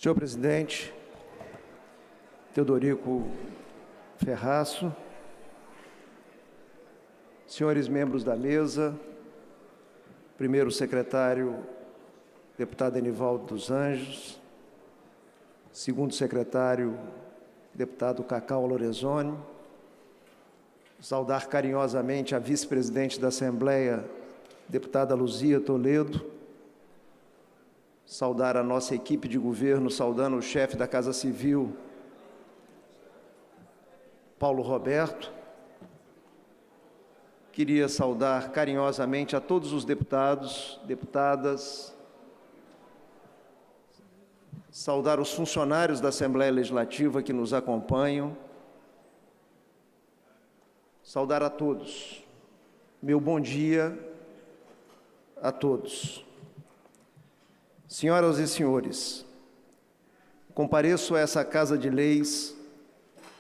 Senhor presidente, Teodorico Ferraço, senhores membros da mesa, primeiro secretário, deputado Enivaldo dos Anjos, segundo secretário, deputado Cacau Lorenzoni, saudar carinhosamente a vice-presidente da Assembleia, deputada Luzia Toledo, saudar a nossa equipe de governo, saudando o chefe da Casa Civil, Paulo Roberto. Queria saudar carinhosamente a todos os deputados, deputadas, saudar os funcionários da Assembleia Legislativa que nos acompanham, saudar a todos. Meu bom dia a todos. Senhoras e senhores, compareço a essa Casa de Leis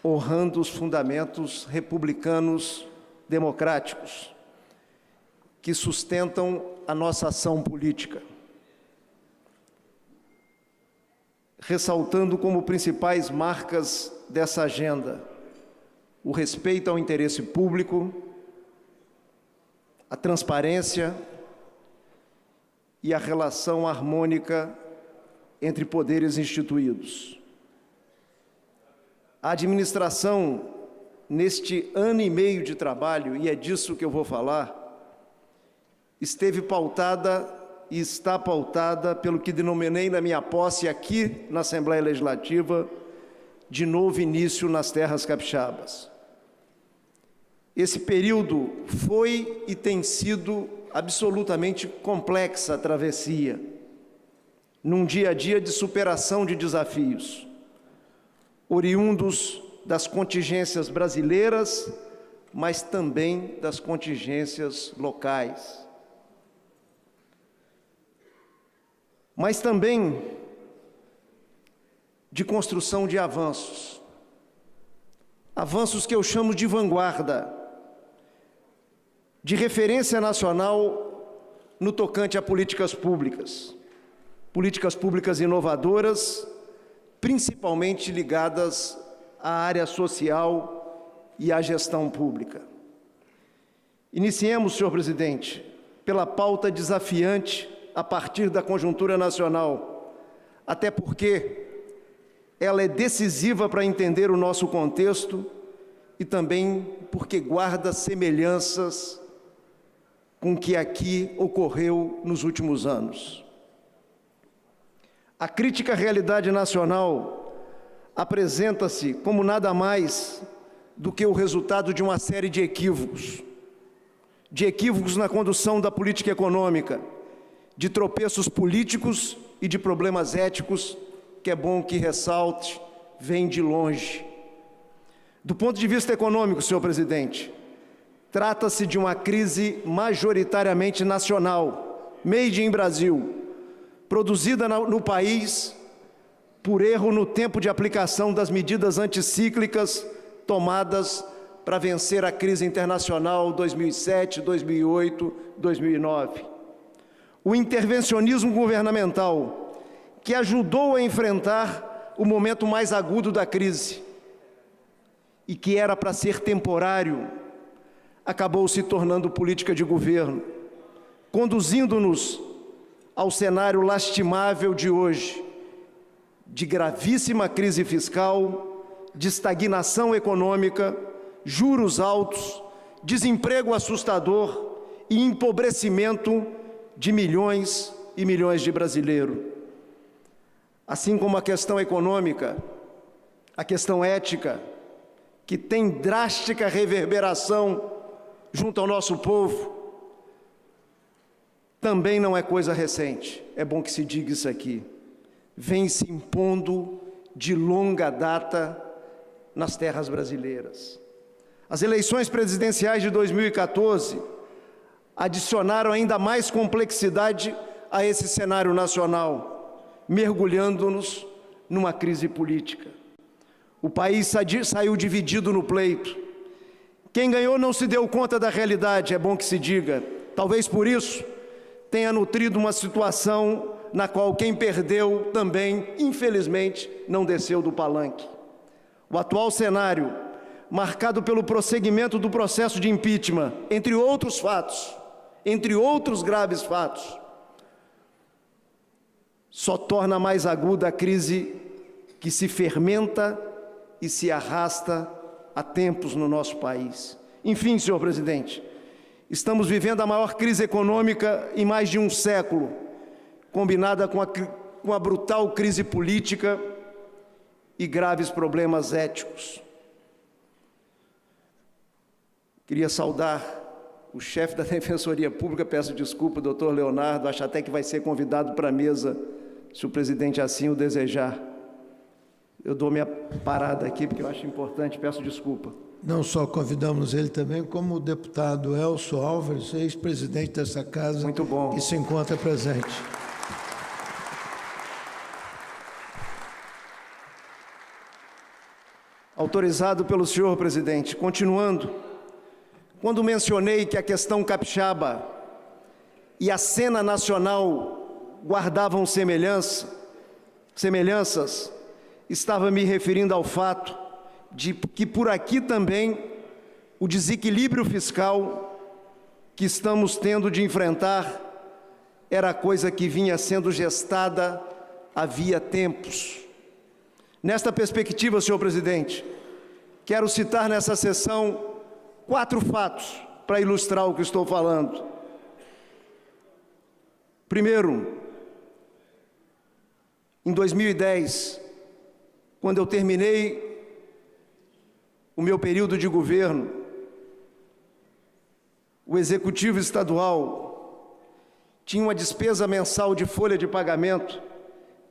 honrando os fundamentos republicanos democráticos que sustentam a nossa ação política, ressaltando como principais marcas dessa agenda o respeito ao interesse público, a transparência e a relação harmônica entre poderes instituídos. A administração, neste ano e meio de trabalho, e é disso que eu vou falar, esteve pautada e está pautada pelo que denominei na minha posse aqui na Assembleia Legislativa de novo início nas terras capixabas. Esse período foi e tem sido absolutamente complexa a travessia, num dia a dia de superação de desafios, oriundos das contingências brasileiras, mas também das contingências locais. Mas também de construção de avanços. Avanços que eu chamo de vanguarda, de referência nacional no tocante a políticas públicas inovadoras, principalmente ligadas à área social e à gestão pública. Iniciemos, senhor presidente, pela pauta desafiante a partir da conjuntura nacional, até porque ela é decisiva para entender o nosso contexto e também porque guarda semelhanças com o que aqui ocorreu nos últimos anos. A crítica à realidade nacional apresenta-se como nada mais do que o resultado de uma série de equívocos na condução da política econômica, de tropeços políticos e de problemas éticos, que é bom que ressalte, vem de longe. Do ponto de vista econômico, senhor presidente, trata-se de uma crise majoritariamente nacional, made in Brasil, produzida no país por erro no tempo de aplicação das medidas anticíclicas tomadas para vencer a crise internacional 2007, 2008, 2009. O intervencionismo governamental, que ajudou a enfrentar o momento mais agudo da crise e que era para ser temporário, acabou se tornando política de governo, conduzindo-nos ao cenário lastimável de hoje, de gravíssima crise fiscal, de estagnação econômica, juros altos, desemprego assustador e empobrecimento de milhões e milhões de brasileiros. Assim como a questão econômica, a questão ética, que tem drástica reverberação junto ao nosso povo, também não é coisa recente, é bom que se diga isso aqui, vem se impondo de longa data nas terras brasileiras. As eleições presidenciais de 2014 adicionaram ainda mais complexidade a esse cenário nacional, mergulhando-nos numa crise política. O país saiu dividido no pleito. Quem ganhou não se deu conta da realidade, é bom que se diga. Talvez por isso tenha nutrido uma situação na qual quem perdeu também, infelizmente, não desceu do palanque. O atual cenário, marcado pelo prosseguimento do processo de impeachment, entre outros fatos, entre outros graves fatos, só torna mais aguda a crise que se fermenta e se arrasta há tempos no nosso país. Enfim, senhor presidente, estamos vivendo a maior crise econômica em mais de um século, combinada com a brutal crise política e graves problemas éticos. Queria saudar o chefe da Defensoria Pública, peço desculpa, doutor Leonardo, acho até que vai ser convidado para a mesa, se o presidente assim o desejar. Eu dou minha parada aqui, porque eu acho importante, peço desculpa. Não só convidamos ele também, como o deputado Elcio Álvares, ex-presidente dessa casa, muito bom, que se encontra presente. Autorizado pelo senhor presidente, continuando, quando mencionei que a questão capixaba e a cena nacional guardavam semelhanças, estava me referindo ao fato de que por aqui também o desequilíbrio fiscal que estamos tendo de enfrentar era coisa que vinha sendo gestada havia tempos. Nesta perspectiva, senhor presidente, quero citar nessa sessão 4 fatos para ilustrar o que estou falando. Primeiro, em 2010, quando eu terminei o meu período de governo, o Executivo Estadual tinha uma despesa mensal de folha de pagamento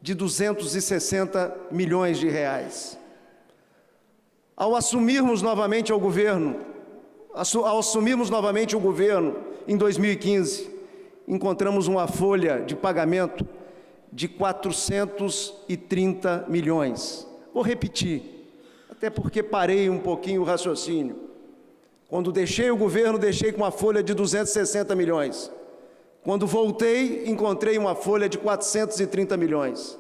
de 260 milhões de reais. Ao assumirmos novamente o governo em 2015, encontramos uma folha de pagamento de 430 milhões. Vou repetir, até porque parei um pouquinho o raciocínio. Quando deixei o governo, deixei com uma folha de 260 milhões. Quando voltei, encontrei uma folha de 430 milhões.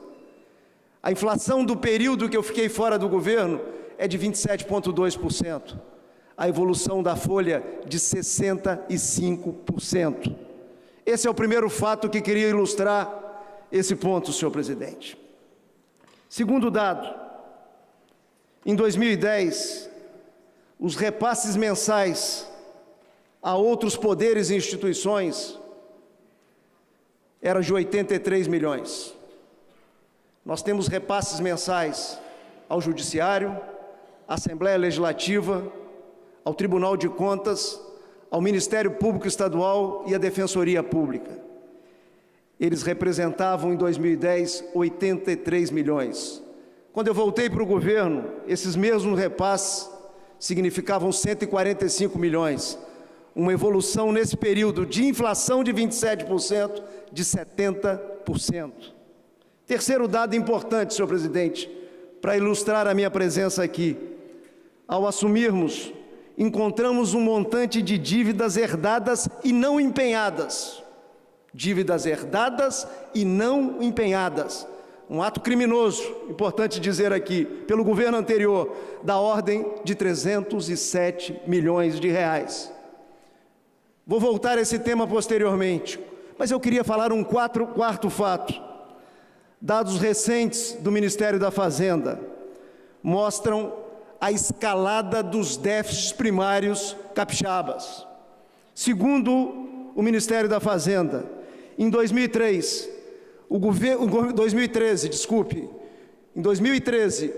A inflação do período que eu fiquei fora do governo é de 27,2%. A evolução da folha de 65%. Esse é o primeiro fato que queria ilustrar esse ponto, senhor presidente. Segundo dado, em 2010, os repasses mensais a outros poderes e instituições eram de 83 milhões. Nós temos repasses mensais ao Judiciário, à Assembleia Legislativa, ao Tribunal de Contas, ao Ministério Público Estadual e à Defensoria Pública. Eles representavam, em 2010, 83 milhões. Quando eu voltei para o governo, esses mesmos repasses significavam 145 milhões. Uma evolução nesse período de inflação de 27%, de 70%. Terceiro dado importante, senhor presidente, para ilustrar a minha presença aqui. Ao assumirmos, encontramos um montante de dívidas herdadas e não empenhadas. Dívidas herdadas e não empenhadas. Um ato criminoso, importante dizer aqui, pelo governo anterior, da ordem de 307 milhões de reais. Vou voltar a esse tema posteriormente, mas eu queria falar um quarto fato. Dados recentes do Ministério da Fazenda mostram a escalada dos déficits primários capixabas. Segundo o Ministério da Fazenda, em 2013, o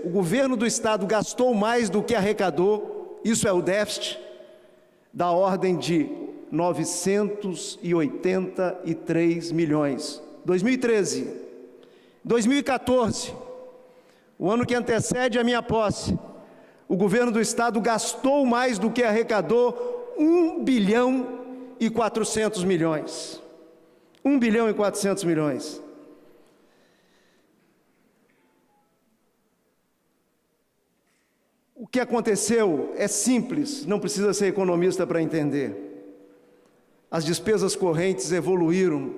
governo do Estado gastou mais do que arrecadou, isso é o déficit, da ordem de 983 milhões. 2013. 2014, o ano que antecede a minha posse, o governo do Estado gastou mais do que arrecadou 1 bilhão e 400 milhões. 1 bilhão e 400 milhões. O que aconteceu é simples, não precisa ser economista para entender. As despesas correntes evoluíram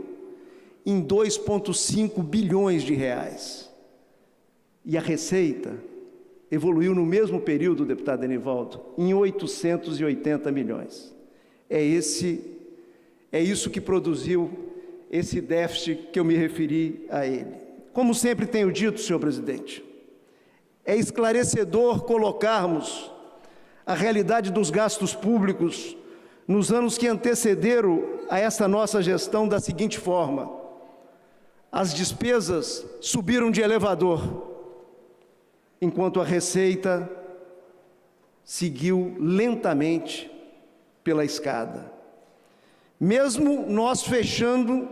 em 2,5 bilhões de reais. E a receita evoluiu no mesmo período, deputado Enivaldo, em 880 milhões. É isso que produziu esse déficit que eu me referi a ele. Como sempre tenho dito, senhor presidente, é esclarecedor colocarmos a realidade dos gastos públicos nos anos que antecederam a essa nossa gestão da seguinte forma: as despesas subiram de elevador, enquanto a receita seguiu lentamente pela escada. Mesmo nós fechando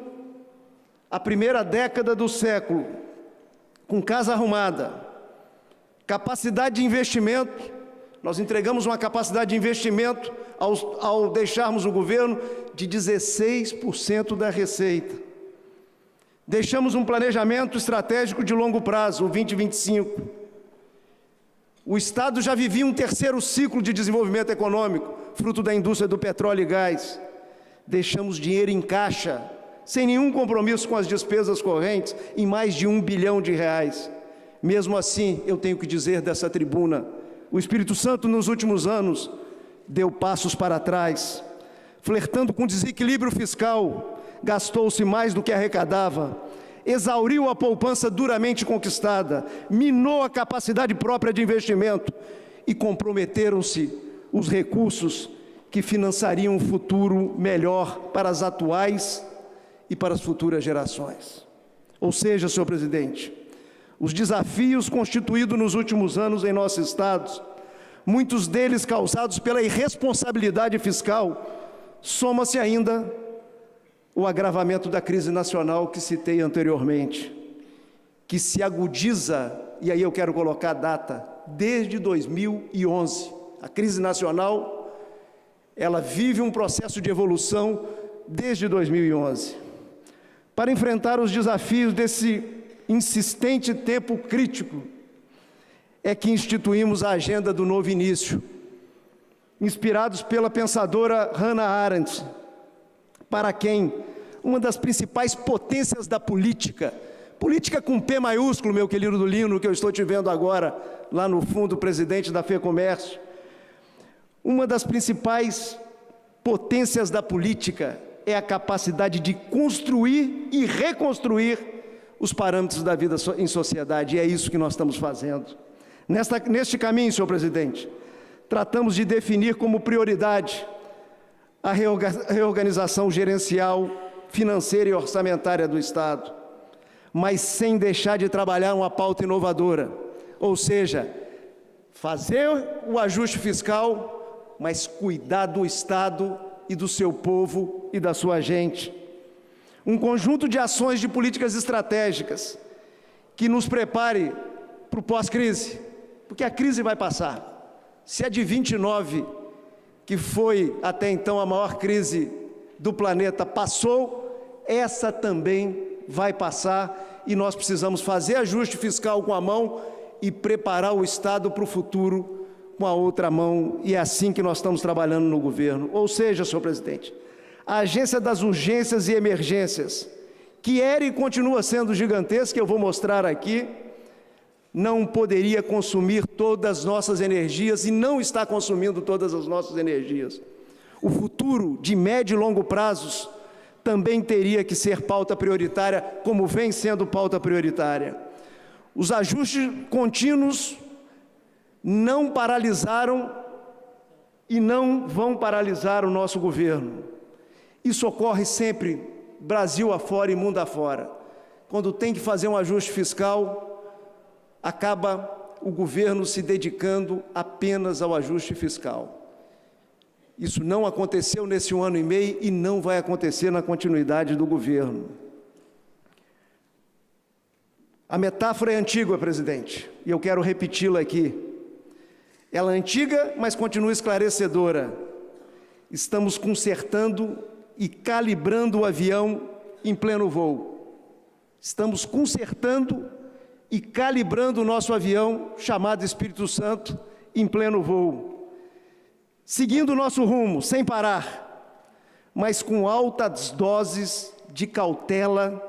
a primeira década do século com casa arrumada, capacidade de investimento, nós entregamos uma capacidade de investimento ao deixarmos o governo de 16% da receita. Deixamos um planejamento estratégico de longo prazo, o 2025. O Estado já vivia um terceiro ciclo de desenvolvimento econômico, fruto da indústria do petróleo e gás. Deixamos dinheiro em caixa, sem nenhum compromisso com as despesas correntes, em mais de R$1 bilhão. Mesmo assim, eu tenho que dizer dessa tribuna, o Espírito Santo, nos últimos anos, deu passos para trás. Flertando com desequilíbrio fiscal, gastou-se mais do que arrecadava, exauriu a poupança duramente conquistada, minou a capacidade própria de investimento e comprometeram-se os recursos que financiariam um futuro melhor para as atuais e para as futuras gerações. Ou seja, senhor presidente, os desafios constituídos nos últimos anos em nossos estados, muitos deles causados pela irresponsabilidade fiscal, soma-se ainda o agravamento da crise nacional que citei anteriormente, que se agudiza, e aí eu quero colocar a data, desde 2011. A crise nacional, ela vive um processo de evolução desde 2011. Para enfrentar os desafios desse insistente tempo crítico, é que instituímos a agenda do novo início, inspirados pela pensadora Hannah Arendt, para quem uma das principais potências da política com P maiúsculo, meu querido Lino, que eu estou te vendo agora, lá no fundo, presidente da FEComércio, uma das principais potências da política é a capacidade de construir e reconstruir os parâmetros da vida em sociedade, e é isso que nós estamos fazendo. Neste caminho, senhor presidente, tratamos de definir como prioridade a reorganização gerencial, financeira e orçamentária do Estado, mas sem deixar de trabalhar uma pauta inovadora, ou seja, fazer o ajuste fiscal, mas cuidar do Estado e do seu povo e da sua gente. Um conjunto de ações de políticas estratégicas que nos prepare para o pós-crise, porque a crise vai passar. Se a de 29, que foi até então a maior crise do planeta, passou, essa também vai passar e nós precisamos fazer ajuste fiscal com a mão e preparar o Estado para o futuro com a outra mão, e é assim que nós estamos trabalhando no governo. Ou seja, senhor presidente, a Agência das Urgências e Emergências, que era e continua sendo gigantesca, eu vou mostrar aqui, não poderia consumir todas as nossas energias e não está consumindo todas as nossas energias. O futuro de médio e longo prazos também teria que ser pauta prioritária, como vem sendo pauta prioritária. Os ajustes contínuos não paralisaram e não vão paralisar o nosso governo. Isso ocorre sempre, Brasil afora e mundo afora. Quando tem que fazer um ajuste fiscal, acaba o governo se dedicando apenas ao ajuste fiscal. Isso não aconteceu nesse 1 ano e meio e não vai acontecer na continuidade do governo. A metáfora é antiga, presidente, e eu quero repeti-la aqui. Ela é antiga, mas continua esclarecedora. Estamos consertando e calibrando o avião em pleno voo. Estamos consertando e calibrando o nosso avião, chamado Espírito Santo, em pleno voo. Seguindo o nosso rumo, sem parar, mas com altas doses de cautela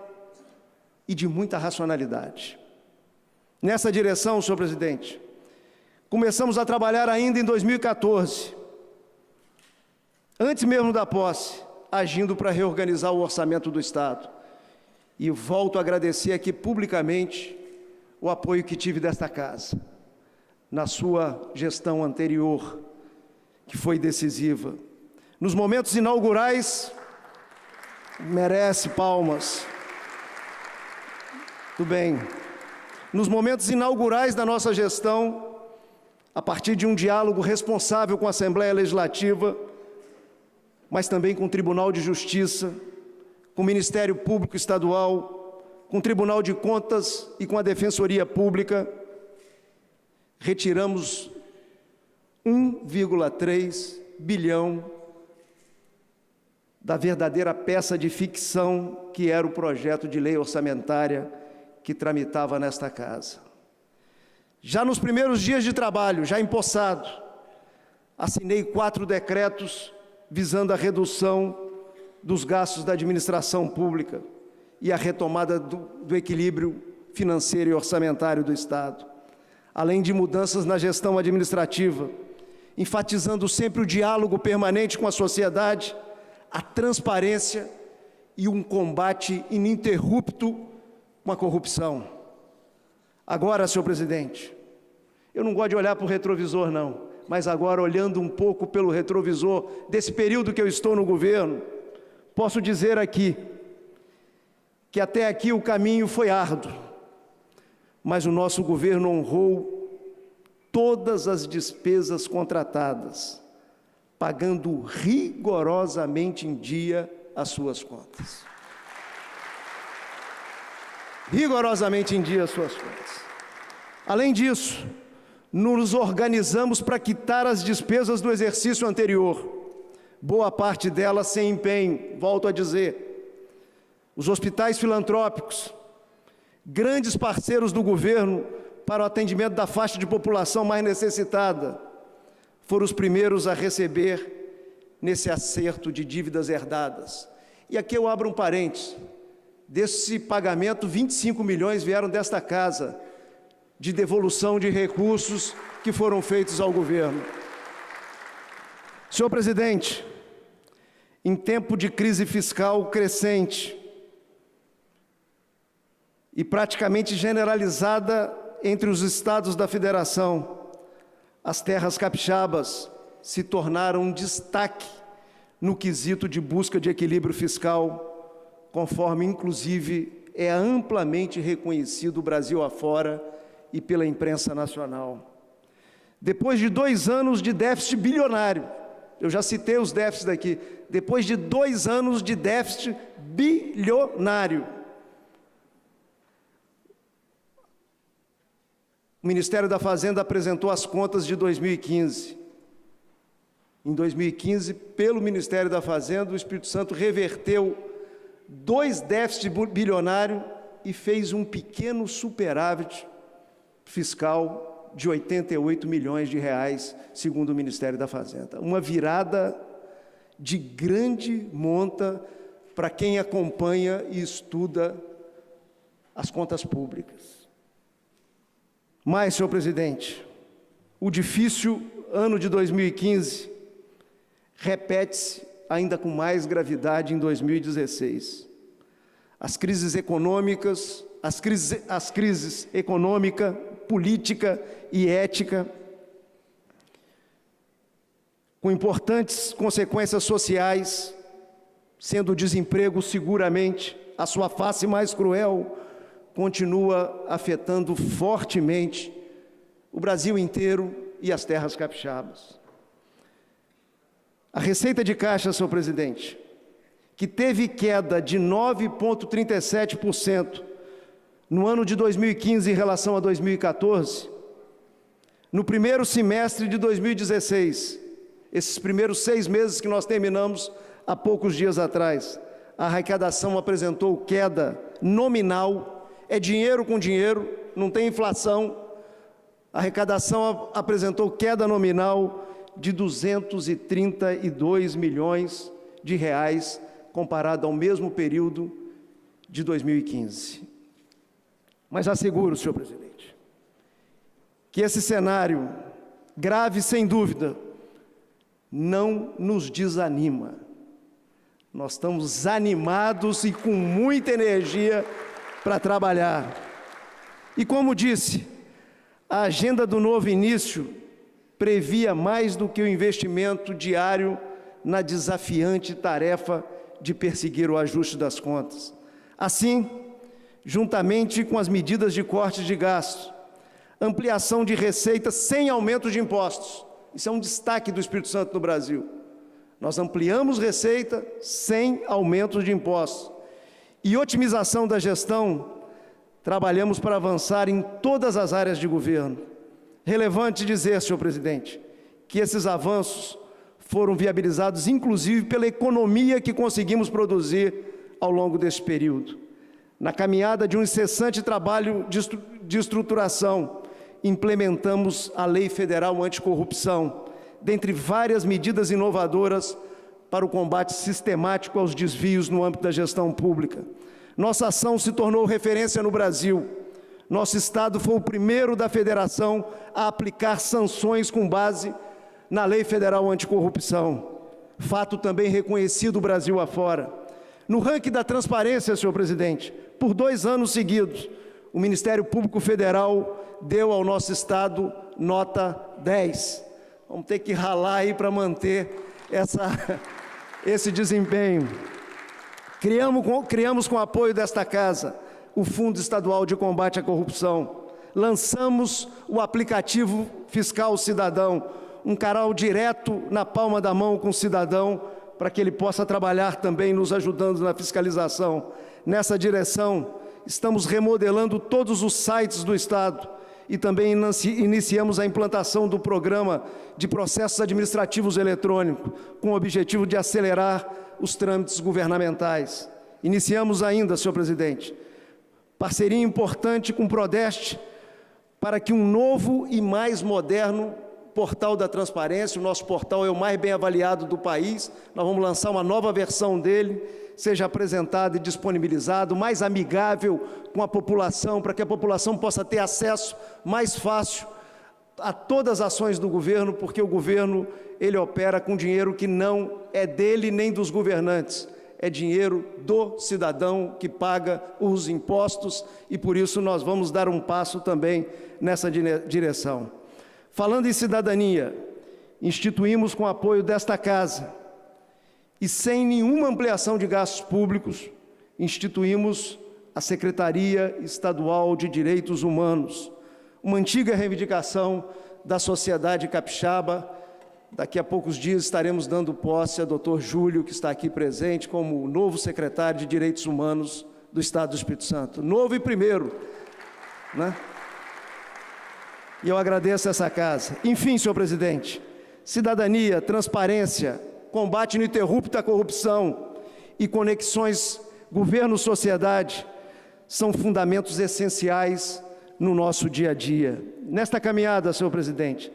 e de muita racionalidade. Nessa direção, senhor presidente, começamos a trabalhar ainda em 2014, antes mesmo da posse, agindo para reorganizar o orçamento do Estado. E volto a agradecer aqui publicamente o apoio que tive desta casa, na sua gestão anterior, que foi decisiva. Nos momentos inaugurais, merece palmas. Tudo bem. Nos momentos inaugurais da nossa gestão, a partir de um diálogo responsável com a Assembleia Legislativa, mas também com o Tribunal de Justiça, com o Ministério Público Estadual, com o Tribunal de Contas e com a Defensoria Pública, retiramos 1,3 bilhão da verdadeira peça de ficção que era o projeto de lei orçamentária que tramitava nesta casa. Já nos primeiros dias de trabalho, já empossado, assinei 4 decretos visando a redução dos gastos da administração pública e a retomada do equilíbrio financeiro e orçamentário do Estado, além de mudanças na gestão administrativa, enfatizando sempre o diálogo permanente com a sociedade, a transparência e um combate ininterrupto com a corrupção. Agora, senhor presidente, eu não gosto de olhar para o retrovisor, não, mas agora, olhando um pouco pelo retrovisor desse período que eu estou no governo, posso dizer aqui que até aqui o caminho foi árduo, mas o nosso governo honrou todas as despesas contratadas, pagando rigorosamente em dia as suas contas. Rigorosamente em dia as suas contas. Além disso, nos organizamos para quitar as despesas do exercício anterior, boa parte delas sem empenho, volto a dizer. Os hospitais filantrópicos, grandes parceiros do governo para o atendimento da faixa de população mais necessitada, foram os primeiros a receber nesse acerto de dívidas herdadas. E aqui eu abro um parênteses. Desse pagamento, 25 milhões vieram desta casa, de devolução de recursos que foram feitos ao governo. Senhor presidente, em tempo de crise fiscal crescente e praticamente generalizada entre os estados da federação, as terras capixabas se tornaram um destaque no quesito de busca de equilíbrio fiscal, conforme, inclusive, é amplamente reconhecido o Brasil afora e pela imprensa nacional. Depois de 2 anos de déficit bilionário, eu já citei os déficits daqui, depois de 2 anos de déficit bilionário, o Ministério da Fazenda apresentou as contas de 2015. Em 2015, pelo Ministério da Fazenda, o Espírito Santo reverteu 2 déficits bilionários e fez um pequeno superávit fiscal de 88 milhões de reais, segundo o Ministério da Fazenda. Uma virada de grande monta para quem acompanha e estuda as contas públicas. Mas, senhor presidente, o difícil ano de 2015 repete-se ainda com mais gravidade em 2016. As crises econômicas, as crises econômica, política e ética, com importantes consequências sociais, sendo o desemprego seguramente a sua face mais cruel, continua afetando fortemente o Brasil inteiro e as terras capixabas. A receita de caixa, senhor presidente, que teve queda de 9,37% no ano de 2015 em relação a 2014, no primeiro semestre de 2016, esses primeiros 6 meses que nós terminamos há poucos dias atrás, a arrecadação apresentou queda nominal, é dinheiro com dinheiro, não tem inflação, a arrecadação apresentou queda nominal de 232 milhões de reais, comparado ao mesmo período de 2015. Mas asseguro, senhor presidente, que esse cenário, grave sem dúvida, não nos desanima. Nós estamos animados e com muita energia para trabalhar. E como disse, a agenda do novo início previa mais do que o investimento diário na desafiante tarefa de perseguir o ajuste das contas. Assim, juntamente com as medidas de corte de gastos, ampliação de receitas sem aumento de impostos. Isso é um destaque do Espírito Santo no Brasil. Nós ampliamos receita sem aumento de impostos. E otimização da gestão, trabalhamos para avançar em todas as áreas de governo. Relevante dizer, senhor presidente, que esses avanços foram viabilizados, inclusive, pela economia que conseguimos produzir ao longo desse período. Na caminhada de um incessante trabalho de estruturação, implementamos a Lei Federal Anticorrupção, dentre várias medidas inovadoras para o combate sistemático aos desvios no âmbito da gestão pública. Nossa ação se tornou referência no Brasil. Nosso Estado foi o primeiro da Federação a aplicar sanções com base na Lei Federal Anticorrupção. Fato também reconhecido Brasil afora. No ranking da transparência, senhor presidente, por 2 anos seguidos, o Ministério Público Federal deu ao nosso Estado nota 10. Vamos ter que ralar aí para manter esse desempenho. Criamos com o apoio desta Casa o Fundo Estadual de Combate à Corrupção. Lançamos o aplicativo Fiscal Cidadão, um canal direto na palma da mão com o cidadão, para que ele possa trabalhar também nos ajudando na fiscalização. Nessa direção, estamos remodelando todos os sites do Estado e também iniciamos a implantação do programa de processos administrativos eletrônicos, com o objetivo de acelerar os trâmites governamentais. Iniciamos ainda, senhor presidente, parceria importante com o Prodeste para que um novo e mais moderno portal da transparência, o nosso portal é o mais bem avaliado do país, nós vamos lançar uma nova versão dele, seja apresentado e disponibilizado, mais amigável com a população, para que a população possa ter acesso mais fácil a todas as ações do governo, porque o governo, ele opera com dinheiro que não é dele nem dos governantes, é dinheiro do cidadão que paga os impostos e por isso nós vamos dar um passo também nessa direção. Falando em cidadania, instituímos com o apoio desta Casa e sem nenhuma ampliação de gastos públicos, instituímos a Secretaria Estadual de Direitos Humanos, uma antiga reivindicação da sociedade capixaba. Daqui a poucos dias estaremos dando posse ao Dr. Júlio, que está aqui presente, como o novo secretário de Direitos Humanos do Estado do Espírito Santo. Novo e primeiro, né? E eu agradeço essa Casa. Enfim, senhor presidente, cidadania, transparência, combate ininterrupto à corrupção e conexões governo-sociedade são fundamentos essenciais no nosso dia a dia. Nesta caminhada, senhor presidente,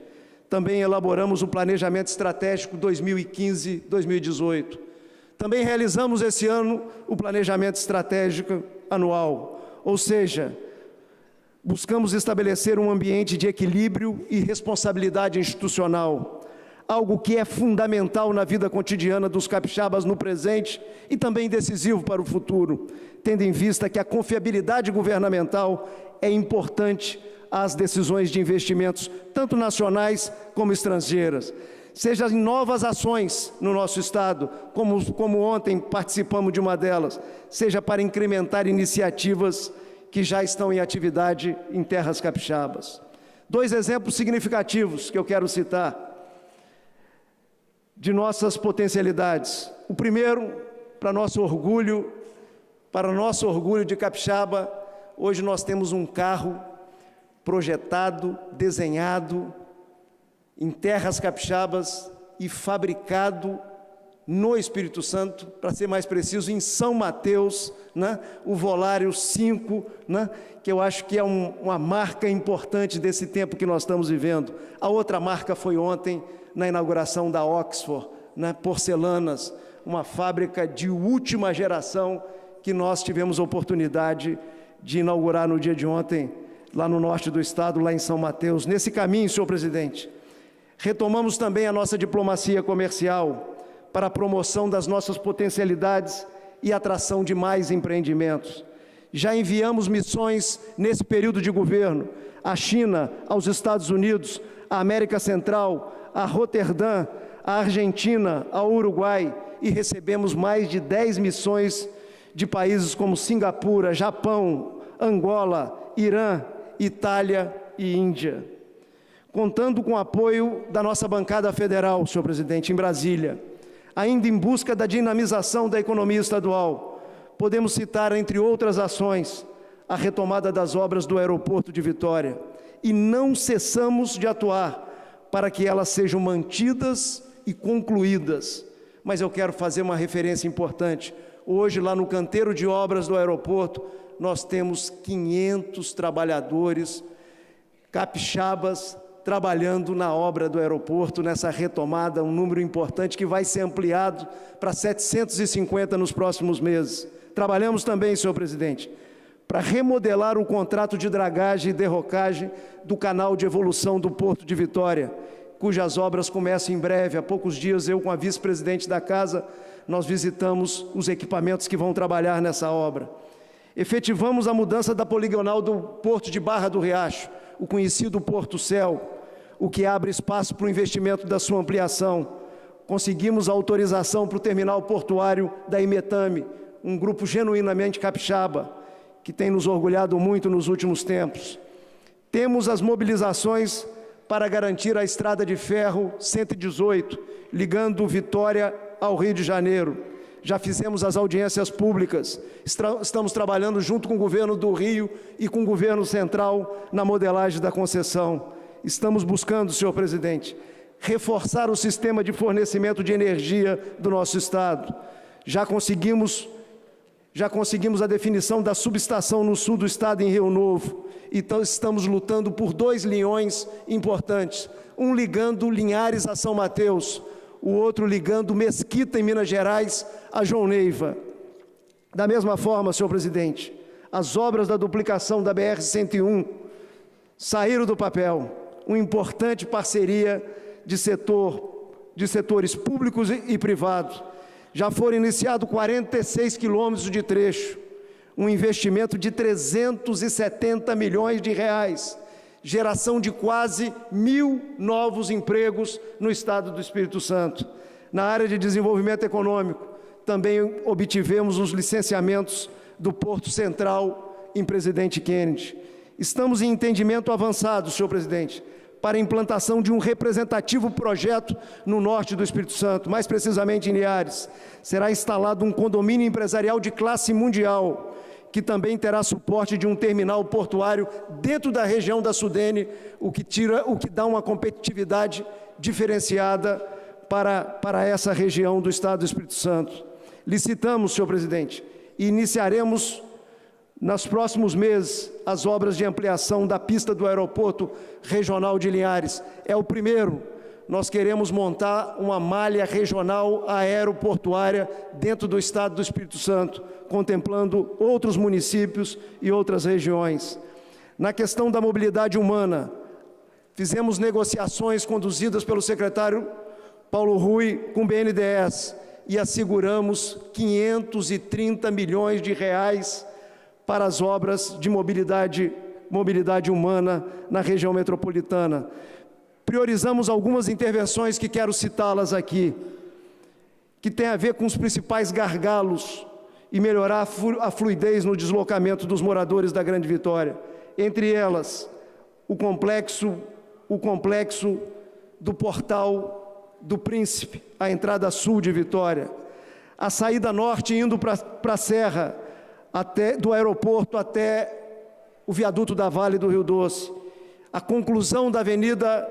também elaboramos o Planejamento Estratégico 2015-2018. Também realizamos esse ano o Planejamento Estratégico Anual, ou seja, buscamos estabelecer um ambiente de equilíbrio e responsabilidade institucional, algo que é fundamental na vida cotidiana dos capixabas no presente e também decisivo para o futuro, tendo em vista que a confiabilidade governamental é importante às decisões de investimentos, tanto nacionais como estrangeiras. Seja em novas ações no nosso Estado, como ontem participamos de uma delas, seja para incrementar iniciativas que já estão em atividade em terras capixabas. 2 exemplos significativos que eu quero citar de nossas potencialidades. O primeiro, para nosso orgulho de capixaba, hoje nós temos um carro projetado, desenhado em terras capixabas e fabricado no Espírito Santo, para ser mais preciso, em São Mateus, né? O Volare 5, né? Que eu acho que é uma marca importante desse tempo que nós estamos vivendo. A outra marca foi ontem, na inauguração da Oxford, né? Porcelanas, uma fábrica de última geração que nós tivemos a oportunidade de inaugurar no dia de ontem, lá no norte do estado, lá em São Mateus. Nesse caminho, senhor presidente, retomamos também a nossa diplomacia comercial para a promoção das nossas potencialidades e atração de mais empreendimentos. Já enviamos missões nesse período de governo à China, aos Estados Unidos, à América Central, a Roterdã, à Argentina, ao Uruguai, e recebemos mais de 10 missões de países como Singapura, Japão, Angola, Irã, Itália e Índia. Contando com o apoio da nossa bancada federal, senhor presidente, em Brasília, ainda em busca da dinamização da economia estadual, podemos citar, entre outras ações, a retomada das obras do aeroporto de Vitória, e não cessamos de atuar para que elas sejam mantidas e concluídas. Mas eu quero fazer uma referência importante. Hoje, lá no canteiro de obras do aeroporto, nós temos 500 trabalhadores capixabas trabalhando na obra do aeroporto, nessa retomada, um número importante que vai ser ampliado para 750 nos próximos meses. Trabalhamos também, senhor presidente, para remodelar o contrato de dragagem e derrocagem do canal de evolução do Porto de Vitória, cujas obras começam em breve. Há poucos dias, eu com a vice-presidente da Casa, nós visitamos os equipamentos que vão trabalhar nessa obra. Efetivamos a mudança da poligonal do Porto de Barra do Riacho, o conhecido Porto Céu, o que abre espaço para o investimento da sua ampliação. Conseguimos a autorização para o terminal portuário da Imetame, um grupo genuinamente capixaba, que tem nos orgulhado muito nos últimos tempos. Temos as mobilizações para garantir a estrada de ferro 118, ligando Vitória ao Rio de Janeiro. Já fizemos as audiências públicas, estamos trabalhando junto com o governo do Rio e com o governo central na modelagem da concessão. Estamos buscando, senhor presidente, reforçar o sistema de fornecimento de energia do nosso estado. Já conseguimos a definição da subestação no sul do estado, em Rio Novo. Então, estamos lutando por 2 linhões importantes, um ligando Linhares a São Mateus, o outro ligando Mesquita, em Minas Gerais, a João Neiva. Da mesma forma, senhor presidente, as obras da duplicação da BR-101 saíram do papel, uma importante parceria de setores públicos e privados. Já foram iniciados 46 quilômetros de trecho, um investimento de 370 milhões de reais, geração de quase 1.000 novos empregos no estado do Espírito Santo. Na área de desenvolvimento econômico, também obtivemos os licenciamentos do Porto Central em Presidente Kennedy. Estamos em entendimento avançado, senhor presidente, para a implantação de um representativo projeto no norte do Espírito Santo, mais precisamente em Linhares. Será instalado um condomínio empresarial de classe mundial, que também terá suporte de um terminal portuário dentro da região da Sudene, o que dá uma competitividade diferenciada para essa região do estado do Espírito Santo. Licitamos, senhor presidente, e iniciaremos nos próximos meses as obras de ampliação da pista do aeroporto regional de Linhares. É o primeiro. Nós queremos montar uma malha regional aeroportuária dentro do estado do Espírito Santo, contemplando outros municípios e outras regiões. Na questão da mobilidade humana, fizemos negociações conduzidas pelo secretário Paulo Rui com o BNDES e asseguramos 530 milhões de reais para as obras de mobilidade humana na região metropolitana. Priorizamos algumas intervenções que quero citá-las aqui, que tem a ver com os principais gargalos e melhorar a fluidez no deslocamento dos moradores da Grande Vitória. Entre elas, o complexo do Portal do Príncipe, a entrada sul de Vitória, a saída norte indo para a Serra, do aeroporto até o viaduto da Vale do Rio Doce, a conclusão da Avenida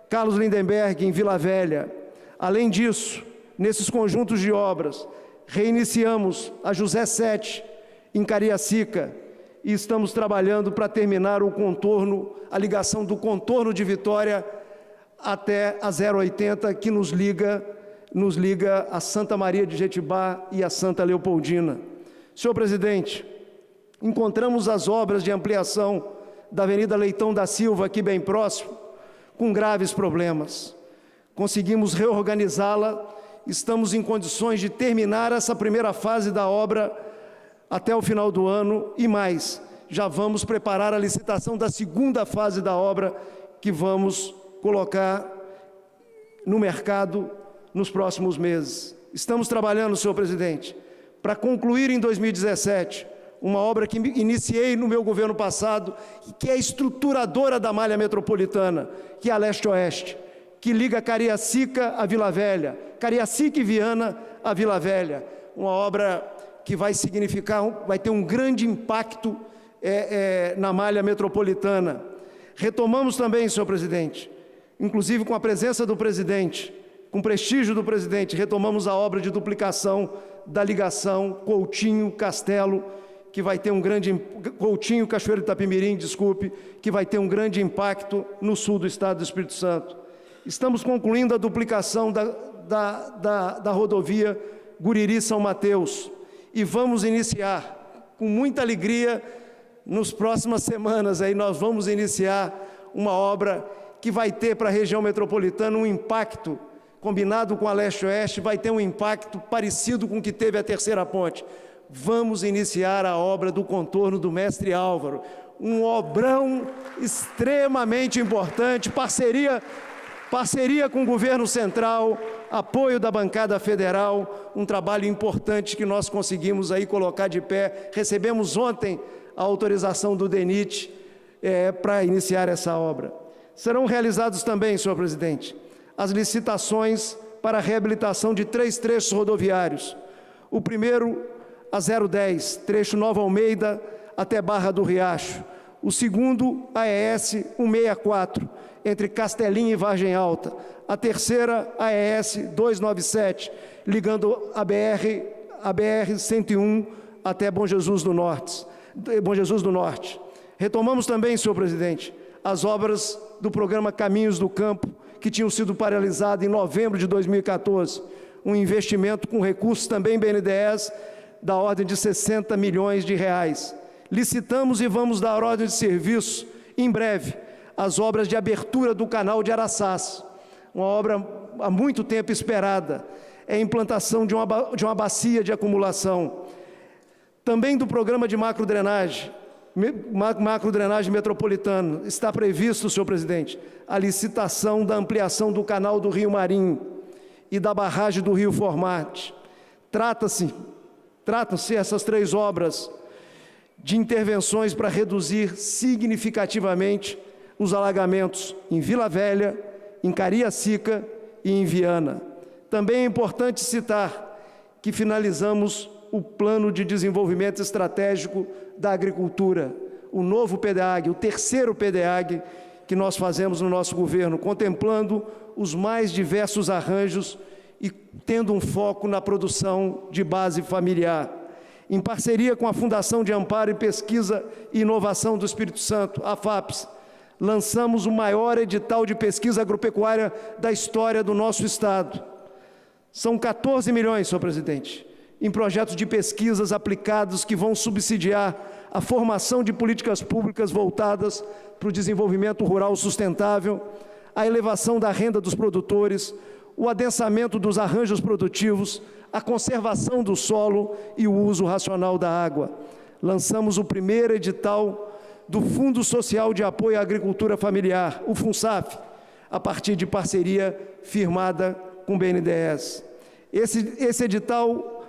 Carlos Lindenberg, em Vila Velha. Além disso, nesses conjuntos de obras, reiniciamos a José Sete, em Cariacica, e estamos trabalhando para terminar a ligação do contorno de Vitória até a 080, que nos liga a Santa Maria de Jetibá e a Santa Leopoldina. Senhor presidente, Encontramos as obras de ampliação da Avenida Leitão da Silva, aqui bem próximo, com graves problemas. Conseguimos reorganizá-la, estamos em condições de terminar essa primeira fase da obra até o final do ano e mais. Já vamos preparar a licitação da segunda fase da obra, que vamos colocar no mercado nos próximos meses. Estamos trabalhando, senhor presidente, para concluir em 2017 uma obra que iniciei no meu governo passado, que é estruturadora da malha metropolitana, que é a leste-oeste, que liga Cariacica a Vila Velha, Cariacica e Viana a Vila Velha. Uma obra que vai significar, vai ter um grande impacto na malha metropolitana. Retomamos também, senhor presidente, inclusive com a presença do presidente, com o prestígio do presidente, retomamos a obra de duplicação da ligação Coutinho-Castelo, que vai ter um grande... Coutinho-Cachoeiro de Itapemirim, desculpe, que vai ter um grande impacto no sul do estado do Espírito Santo. Estamos concluindo a duplicação da rodovia Guriri-São Mateus e vamos iniciar, com muita alegria, nas próximas semanas, aí nós vamos iniciar uma obra que vai ter para a região metropolitana um impacto, combinado com a leste-oeste, vai ter um impacto parecido com o que teve a terceira ponte. Vamos iniciar a obra do contorno do Mestre Álvaro, um obrão extremamente importante, parceria com o governo central, apoio da bancada federal, um trabalho importante que nós conseguimos aí colocar de pé. Recebemos ontem a autorização do DENIT para iniciar essa obra. Serão realizados também, senhor presidente, as licitações para a reabilitação de 3 trechos rodoviários. O primeiro, a 010, trecho Nova Almeida até Barra do Riacho. O segundo, a ES 164, entre Castelinho e Vargem Alta. A terceira, a ES 297, ligando a BR 101 até Bom Jesus do Norte. Retomamos também, senhor presidente, as obras do programa Caminhos do Campo, que tinham sido paralisadas em novembro de 2014. Um investimento com recursos também BNDES da ordem de 60 milhões de reais. Licitamos e vamos dar ordem de serviço, em breve, as obras de abertura do canal de Araçás, uma obra há muito tempo esperada, é a implantação de uma bacia de acumulação. Também do programa de macrodrenagem metropolitano, está previsto, senhor presidente, a licitação da ampliação do canal do Rio Marinho e da barragem do Rio Formate. Tratam-se essas 3 obras de intervenções para reduzir significativamente os alagamentos em Vila Velha, em Cariacica e em Viana. Também é importante citar que finalizamos o Plano de Desenvolvimento Estratégico da Agricultura, o novo PDAG, o terceiro PDAG que nós fazemos no nosso governo, contemplando os mais diversos arranjos e tendo um foco na produção de base familiar. Em parceria com a Fundação de Amparo e Pesquisa e Inovação do Espírito Santo, a FAPES, lançamos o maior edital de pesquisa agropecuária da história do nosso estado. São 14 milhões, senhor presidente, em projetos de pesquisas aplicados que vão subsidiar a formação de políticas públicas voltadas para o desenvolvimento rural sustentável, a elevação da renda dos produtores, o adensamento dos arranjos produtivos, a conservação do solo e o uso racional da água. Lançamos o primeiro edital do Fundo Social de Apoio à Agricultura Familiar, o FUNSAF, a partir de parceria firmada com o BNDES. Esse edital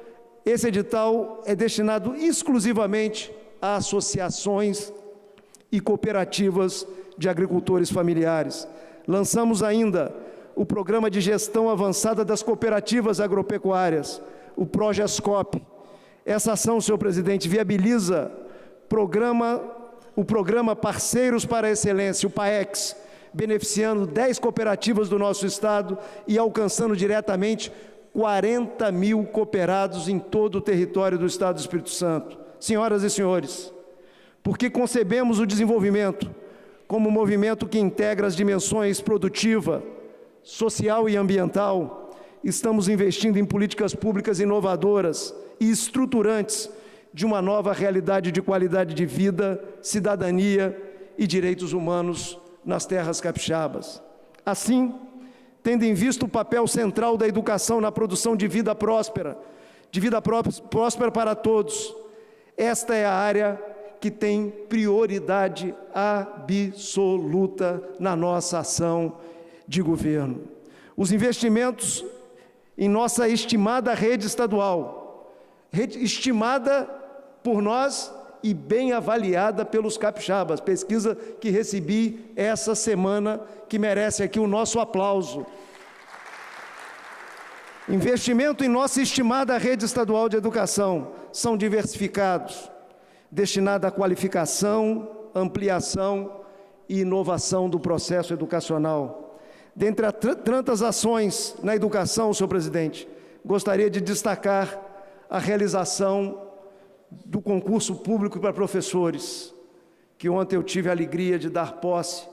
é destinado exclusivamente a associações e cooperativas de agricultores familiares. Lançamos ainda o Programa de Gestão Avançada das Cooperativas Agropecuárias, o Progescop. Essa ação, senhor presidente, viabiliza o programa Parceiros para a Excelência, o PAEX, beneficiando 10 cooperativas do nosso estado e alcançando diretamente 40 mil cooperados em todo o território do estado do Espírito Santo. Senhoras e senhores, porque concebemos o desenvolvimento como um movimento que integra as dimensões produtiva, social e ambiental, estamos investindo em políticas públicas inovadoras e estruturantes de uma nova realidade de qualidade de vida, cidadania e direitos humanos nas terras capixabas. Assim, tendo em vista o papel central da educação na produção de vida próspera para todos, esta é a área que tem prioridade absoluta na nossa ação de governo. Os investimentos em nossa estimada rede estadual, estimada por nós e bem avaliada pelos capixabas, pesquisa que recebi essa semana, que merece aqui o nosso aplauso. Investimento em nossa estimada rede estadual de educação são diversificados, destinados à qualificação, ampliação e inovação do processo educacional. Dentre as tantas ações na educação, senhor presidente, gostaria de destacar a realização do concurso público para professores, que ontem eu tive a alegria de dar posse,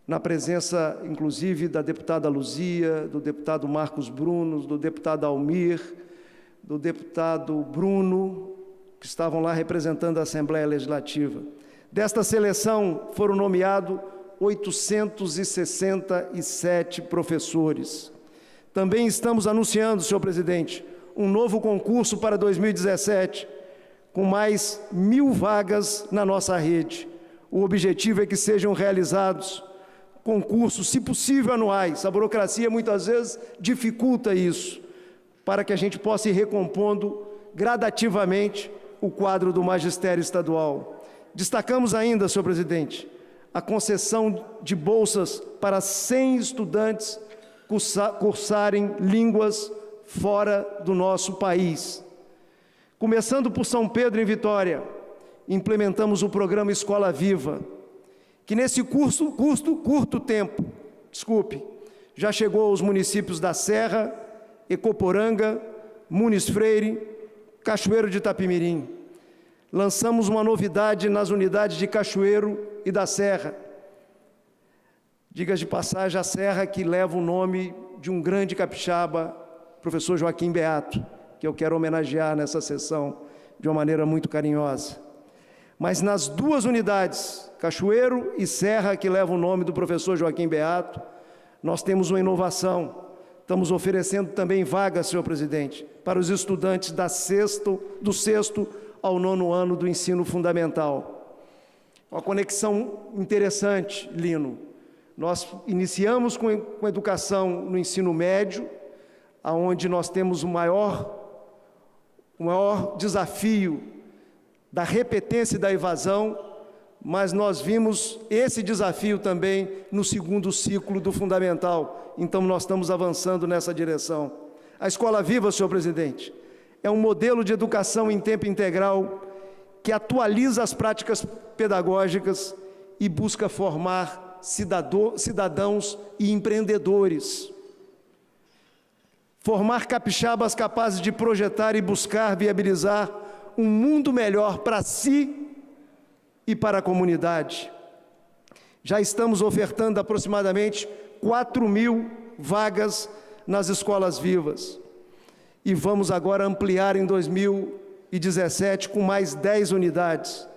na presença, inclusive, da deputada Luzia, do deputado Marcos Bruno, do deputado Almir, do deputado Bruno, que estavam lá representando a Assembleia Legislativa. Desta seleção foram nomeados 867 professores. Também estamos anunciando, senhor presidente, um novo concurso para 2017, com mais 1.000 vagas na nossa rede. O objetivo é que sejam realizados concursos, se possível, anuais. A burocracia muitas vezes dificulta isso, para que a gente possa ir recompondo gradativamente o quadro do magistério estadual. Destacamos ainda, senhor presidente, a concessão de bolsas para 100 estudantes cursarem línguas fora do nosso país. Começando por São Pedro, em Vitória, implementamos o programa Escola Viva, que nesse curto tempo, já chegou aos municípios da Serra, Ecoporanga, Muniz Freire, Cachoeiro de Itapimirim. Lançamos uma novidade nas unidades de Cachoeiro e da Serra. Diga de passagem, a Serra que leva o nome de um grande capixaba, professor Joaquim Beato, que eu quero homenagear nessa sessão de uma maneira muito carinhosa. Mas nas duas unidades, Cachoeiro e Serra, que levam o nome do professor Joaquim Beato, nós temos uma inovação. Estamos oferecendo também vagas, senhor presidente, para os estudantes do 6º ao 9º ano do ensino fundamental. Uma conexão interessante, Lino. Nós iniciamos com educação no ensino médio, onde nós temos o maior desafio da repetência e da evasão, mas nós vimos esse desafio também no 2º ciclo do fundamental. Então, nós estamos avançando nessa direção. A Escola Viva, senhor presidente, é um modelo de educação em tempo integral que atualiza as práticas pedagógicas e busca formar cidadãos e empreendedores. Formar capixabas capazes de projetar e buscar viabilizar um mundo melhor para si e para a comunidade. Já estamos ofertando aproximadamente 4.000 vagas nas escolas vivas e vamos agora ampliar em 2017 com mais 10 unidades.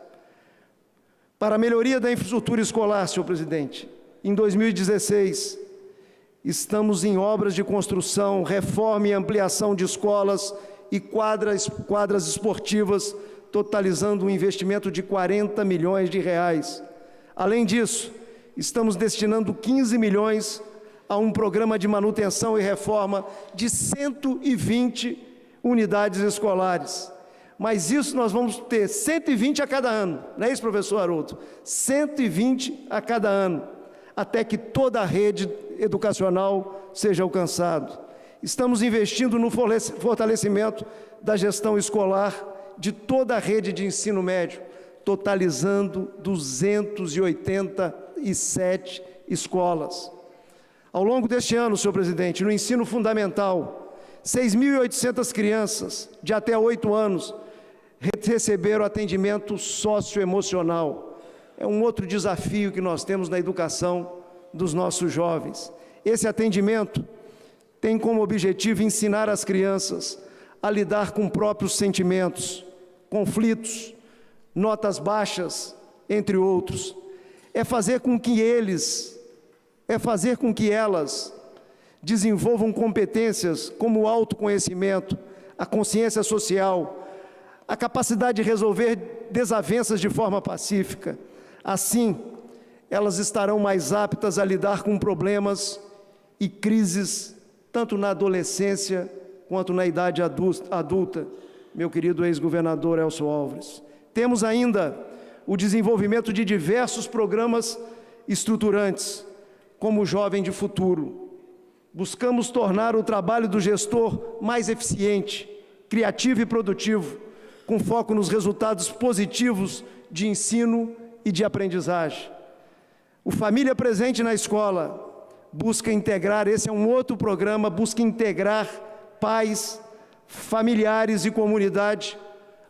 Para a melhoria da infraestrutura escolar, senhor presidente, em 2016, estamos em obras de construção, reforma e ampliação de escolas e quadras esportivas, totalizando um investimento de 40 milhões de reais. Além disso, estamos destinando 15 milhões a um programa de manutenção e reforma de 120 unidades escolares. Mas isso nós vamos ter 120 a cada ano, não é isso, professor Haroldo? 120 a cada ano, até que toda a rede educacional seja alcançada. Estamos investindo no fortalecimento da gestão escolar de toda a rede de ensino médio, totalizando 287 escolas. Ao longo deste ano, senhor presidente, no ensino fundamental, 6.800 crianças de até 8 anos receberam atendimento socioemocional. É um outro desafio que nós temos na educação dos nossos jovens. Esse atendimento tem como objetivo ensinar as crianças a lidar com próprios sentimentos, conflitos, notas baixas, entre outros. É fazer com que elas desenvolvam competências como o autoconhecimento, a consciência social, a capacidade de resolver desavenças de forma pacífica. Assim, elas estarão mais aptas a lidar com problemas e crises, tanto na adolescência quanto na idade adulta, meu querido ex-governador Elcio Álvares. Temos ainda o desenvolvimento de diversos programas estruturantes, como o Jovem de Futuro. Buscamos tornar o trabalho do gestor mais eficiente, criativo e produtivo, com foco nos resultados positivos de ensino e de aprendizagem. O Família Presente na Escola busca integrar, esse é um outro programa, busca integrar pais, familiares e comunidade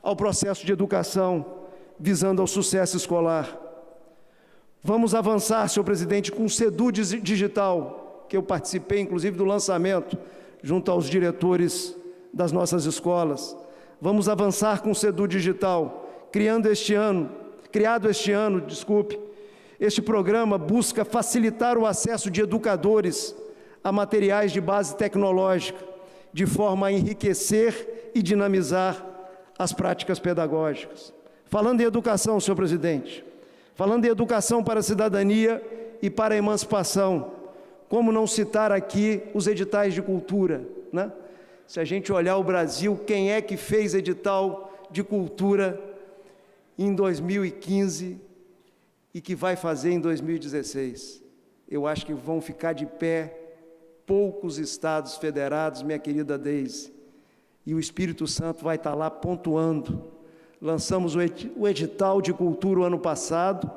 ao processo de educação, visando ao sucesso escolar. Vamos avançar, senhor presidente, com o Sedu Digital, que eu participei, inclusive, do lançamento, junto aos diretores das nossas escolas. Vamos avançar com o Sedu Digital, criado este ano, este programa busca facilitar o acesso de educadores a materiais de base tecnológica, de forma a enriquecer e dinamizar as práticas pedagógicas. Falando em educação, senhor presidente, falando em educação para a cidadania e para a emancipação, como não citar aqui os editais de cultura, né? Se a gente olhar o Brasil, quem é que fez edital de cultura em 2015 e que vai fazer em 2016? Eu acho que vão ficar de pé poucos estados federados, minha querida Deise, e o Espírito Santo vai estar lá pontuando. Lançamos o edital de cultura o ano passado,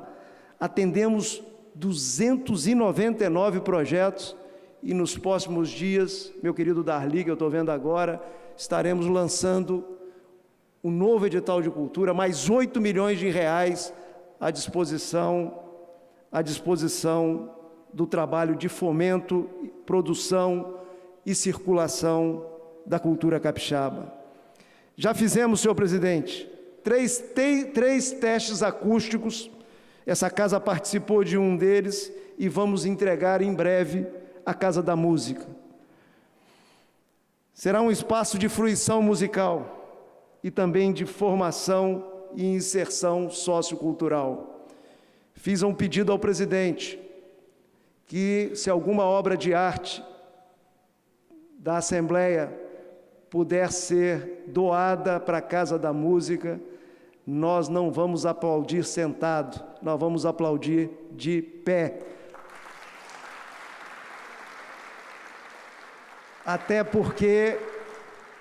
atendemos 299 projetos e nos próximos dias, meu querido Darli, que eu estou vendo agora, estaremos lançando um novo edital de cultura, mais 8 milhões de reais à disposição do trabalho de fomento, produção e circulação da cultura capixaba. Já fizemos, senhor presidente, três testes acústicos, essa casa participou de um deles e vamos entregar em breve a Casa da Música. Será um espaço de fruição musical e também de formação e inserção sociocultural. Fiz um pedido ao presidente que, se alguma obra de arte da Assembleia puder ser doada para a Casa da Música, nós não vamos aplaudir sentado, nós vamos aplaudir de pé. Até porque,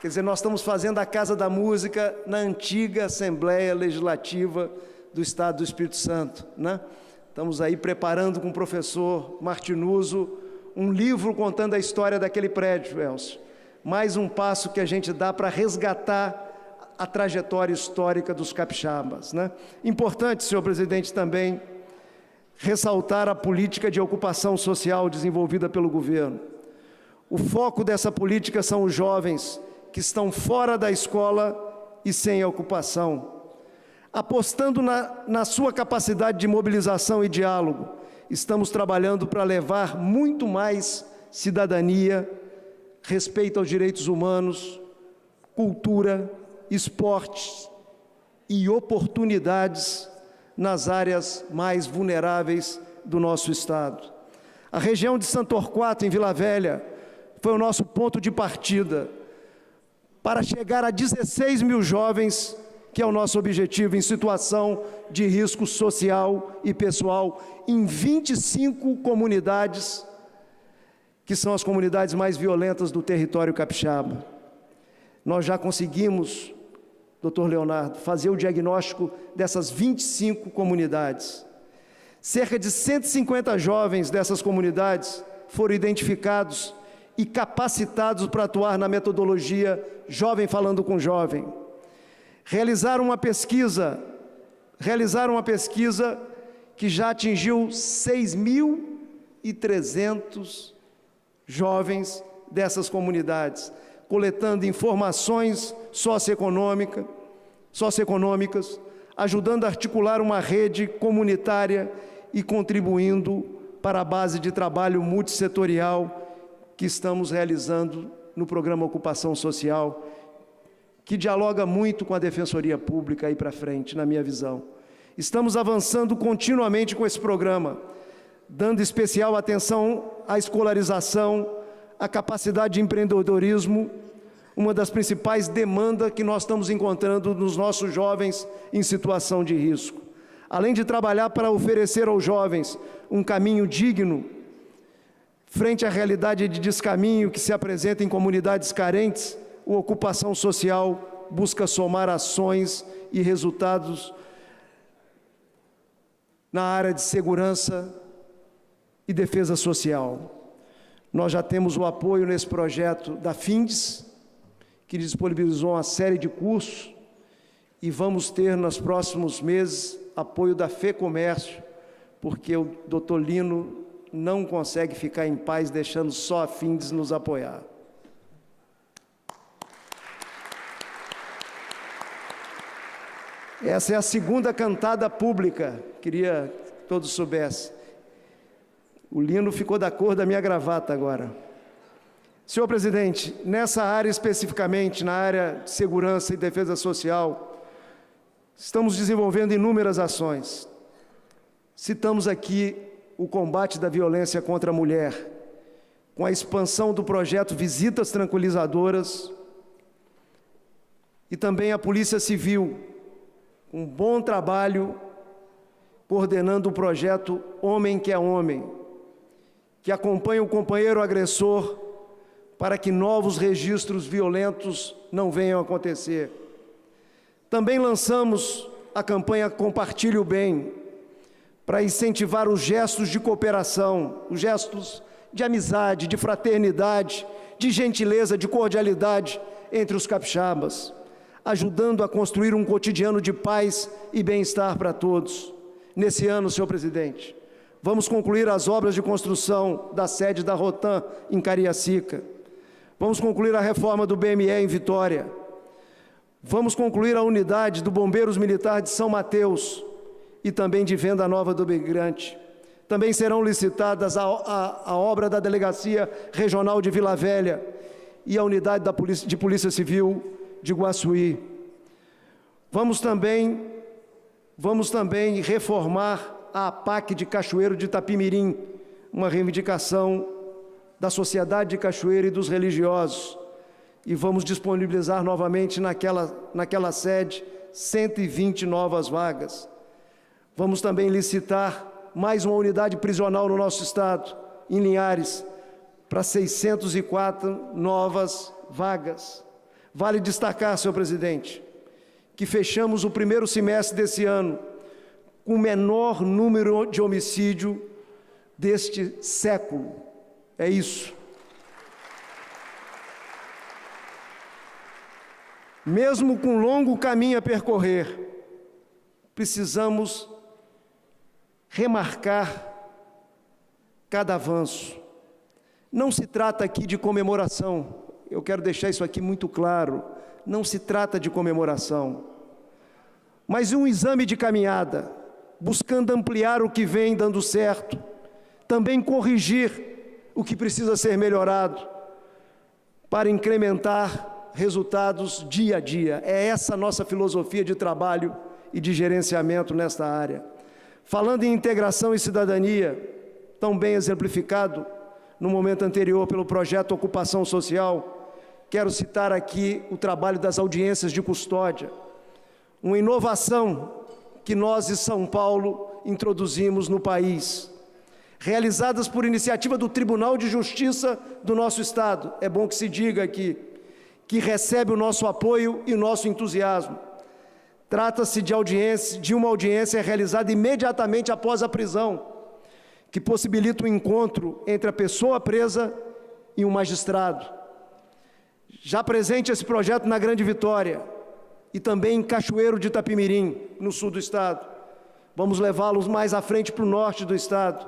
quer dizer, nós estamos fazendo a Casa da Música na antiga Assembleia Legislativa do Estado do Espírito Santo, né? Estamos aí preparando com o professor Martinuso um livro contando a história daquele prédio, Elcio. Mais um passo que a gente dá para resgatar a trajetória histórica dos capixabas, né? Importante, senhor presidente, também ressaltar a política de ocupação social desenvolvida pelo governo. O foco dessa política são os jovens que estão fora da escola e sem ocupação. Apostando na sua capacidade de mobilização e diálogo, estamos trabalhando para levar muito mais cidadania, respeito aos direitos humanos, cultura, esportes e oportunidades nas áreas mais vulneráveis do nosso Estado. A região de Santo Torquato, em Vila Velha, foi o nosso ponto de partida para chegar a 16 mil jovens, que é o nosso objetivo, em situação de risco social e pessoal, em 25 comunidades, que são as comunidades mais violentas do território capixaba. Nós já conseguimos, doutor Leonardo, fazer o diagnóstico dessas 25 comunidades. Cerca de 150 jovens dessas comunidades foram identificados e capacitados para atuar na metodologia Jovem Falando com Jovem. Realizaram uma pesquisa que já atingiu 6.300 jovens dessas comunidades, coletando informações socioeconômicas, socioeconômicas, ajudando a articular uma rede comunitária e contribuindo para a base de trabalho multissetorial que estamos realizando no programa Ocupação Social, que dialoga muito com a Defensoria Pública aí para frente, na minha visão. Estamos avançando continuamente com esse programa, dando especial atenção à escolarização, à capacidade de empreendedorismo, uma das principais demandas que nós estamos encontrando nos nossos jovens em situação de risco. Além de trabalhar para oferecer aos jovens um caminho digno, frente à realidade de descaminho que se apresenta em comunidades carentes, a Ocupação Social busca somar ações e resultados na área de segurança e defesa social. Nós já temos o apoio nesse projeto da FINDES, que disponibilizou uma série de cursos, e vamos ter nos próximos meses apoio da FEComércio, porque o Dr. Lino não consegue ficar em paz deixando só a FINDES nos apoiar. Essa é a segunda cantada pública, queria que todos soubessem. O Lino ficou da cor da minha gravata agora. Senhor presidente, nessa área especificamente, na área de segurança e defesa social, estamos desenvolvendo inúmeras ações. Citamos aqui o combate da violência contra a mulher, com a expansão do projeto Visitas Tranquilizadoras, e também a Polícia Civil, um bom trabalho coordenando o projeto Homem que é Homem, que acompanha o companheiro agressor para que novos registros violentos não venham a acontecer. Também lançamos a campanha Compartilhe o Bem, para incentivar os gestos de cooperação, os gestos de amizade, de fraternidade, de gentileza, de cordialidade entre os capixabas, ajudando a construir um cotidiano de paz e bem-estar para todos. Nesse ano, senhor presidente, vamos concluir as obras de construção da sede da Rotan em Cariacica. Vamos concluir a reforma do BME em Vitória. Vamos concluir a unidade do Bombeiros Militar de São Mateus e também de Venda Nova do Migrante. Também serão licitadas a obra da Delegacia Regional de Vila Velha e a unidade de Polícia Civil de Guaçuí. Vamos também reformar a APAC de Cachoeiro de Itapimirim, uma reivindicação da sociedade de Cachoeiro e dos religiosos. E vamos disponibilizar novamente naquela sede 120 novas vagas. Vamos também licitar mais uma unidade prisional no nosso estado, em Linhares, para 604 novas vagas. Vale destacar, senhor presidente, que fechamos o primeiro semestre desse ano com o menor número de homicídio deste século. É isso. Mesmo com um longo caminho a percorrer, precisamos remarcar cada avanço. Não se trata aqui de comemoração, eu quero deixar isso aqui muito claro, não se trata de comemoração, mas um exame de caminhada, buscando ampliar o que vem dando certo, também corrigir o que precisa ser melhorado, para incrementar resultados dia a dia. É essa a nossa filosofia de trabalho e de gerenciamento nesta área. Falando em integração e cidadania, tão bem exemplificado no momento anterior pelo projeto Ocupação Social, quero citar aqui o trabalho das audiências de custódia, uma inovação que nós de São Paulo introduzimos no país, realizadas por iniciativa do Tribunal de Justiça do nosso Estado. É bom que se diga aqui, que recebe o nosso apoio e o nosso entusiasmo. Trata-se de uma audiência realizada imediatamente após a prisão, que possibilita o encontro entre a pessoa presa e um magistrado. Já presente esse projeto na Grande Vitória e também em Cachoeiro de Itapimirim, no sul do estado. Vamos levá-los mais à frente para o norte do estado.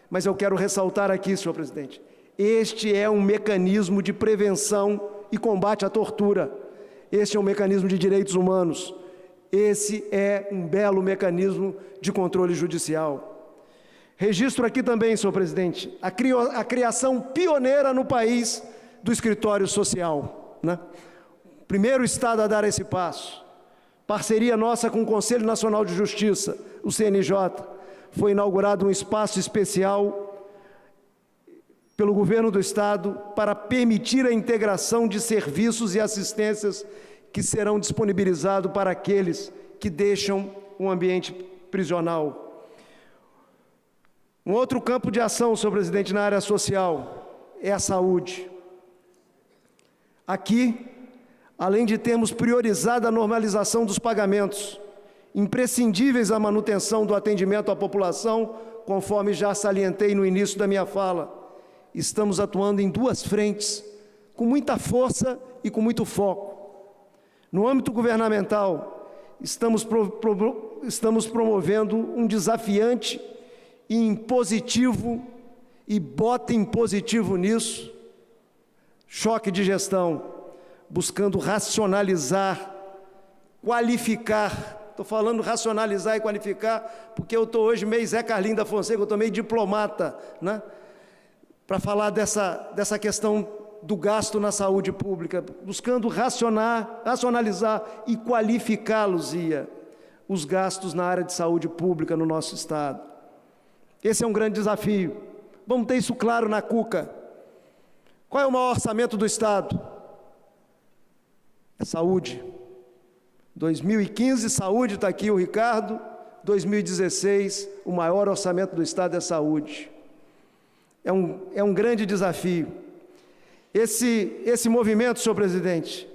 Mas eu quero ressaltar aqui, senhor presidente, este é um mecanismo de prevenção e combate à tortura. Este é um mecanismo de direitos humanos. Esse é um belo mecanismo de controle judicial. Registro aqui também, senhor presidente, a criação pioneira no país do escritório social, né? Primeiro Estado a dar esse passo. Parceria nossa com o Conselho Nacional de Justiça, o CNJ, foi inaugurado um espaço especial pelo governo do Estado para permitir a integração de serviços e assistências que serão disponibilizados para aqueles que deixam um ambiente prisional. Um outro campo de ação, senhor presidente, na área social é a saúde. Aqui, além de termos priorizado a normalização dos pagamentos, imprescindíveis à manutenção do atendimento à população, conforme já salientei no início da minha fala, estamos atuando em duas frentes, com muita força e com muito foco. No âmbito governamental, estamos promovendo um desafiante e impositivo, e bota impositivo nisso, choque de gestão, buscando racionalizar, qualificar. Estou falando racionalizar e qualificar, porque eu estou hoje meio Zé Carlinho da Fonseca, eu estou meio diplomata, né? Para falar dessa questão do gasto na saúde pública, buscando racionalizar e qualificar, Luzia, os gastos na área de saúde pública no nosso Estado. Esse é um grande desafio. Vamos ter isso claro na CUCA. Qual é o maior orçamento do Estado? É saúde. 2015, saúde, está aqui o Ricardo. 2016, o maior orçamento do Estado é saúde. É um grande desafio. Esse movimento, senhor presidente,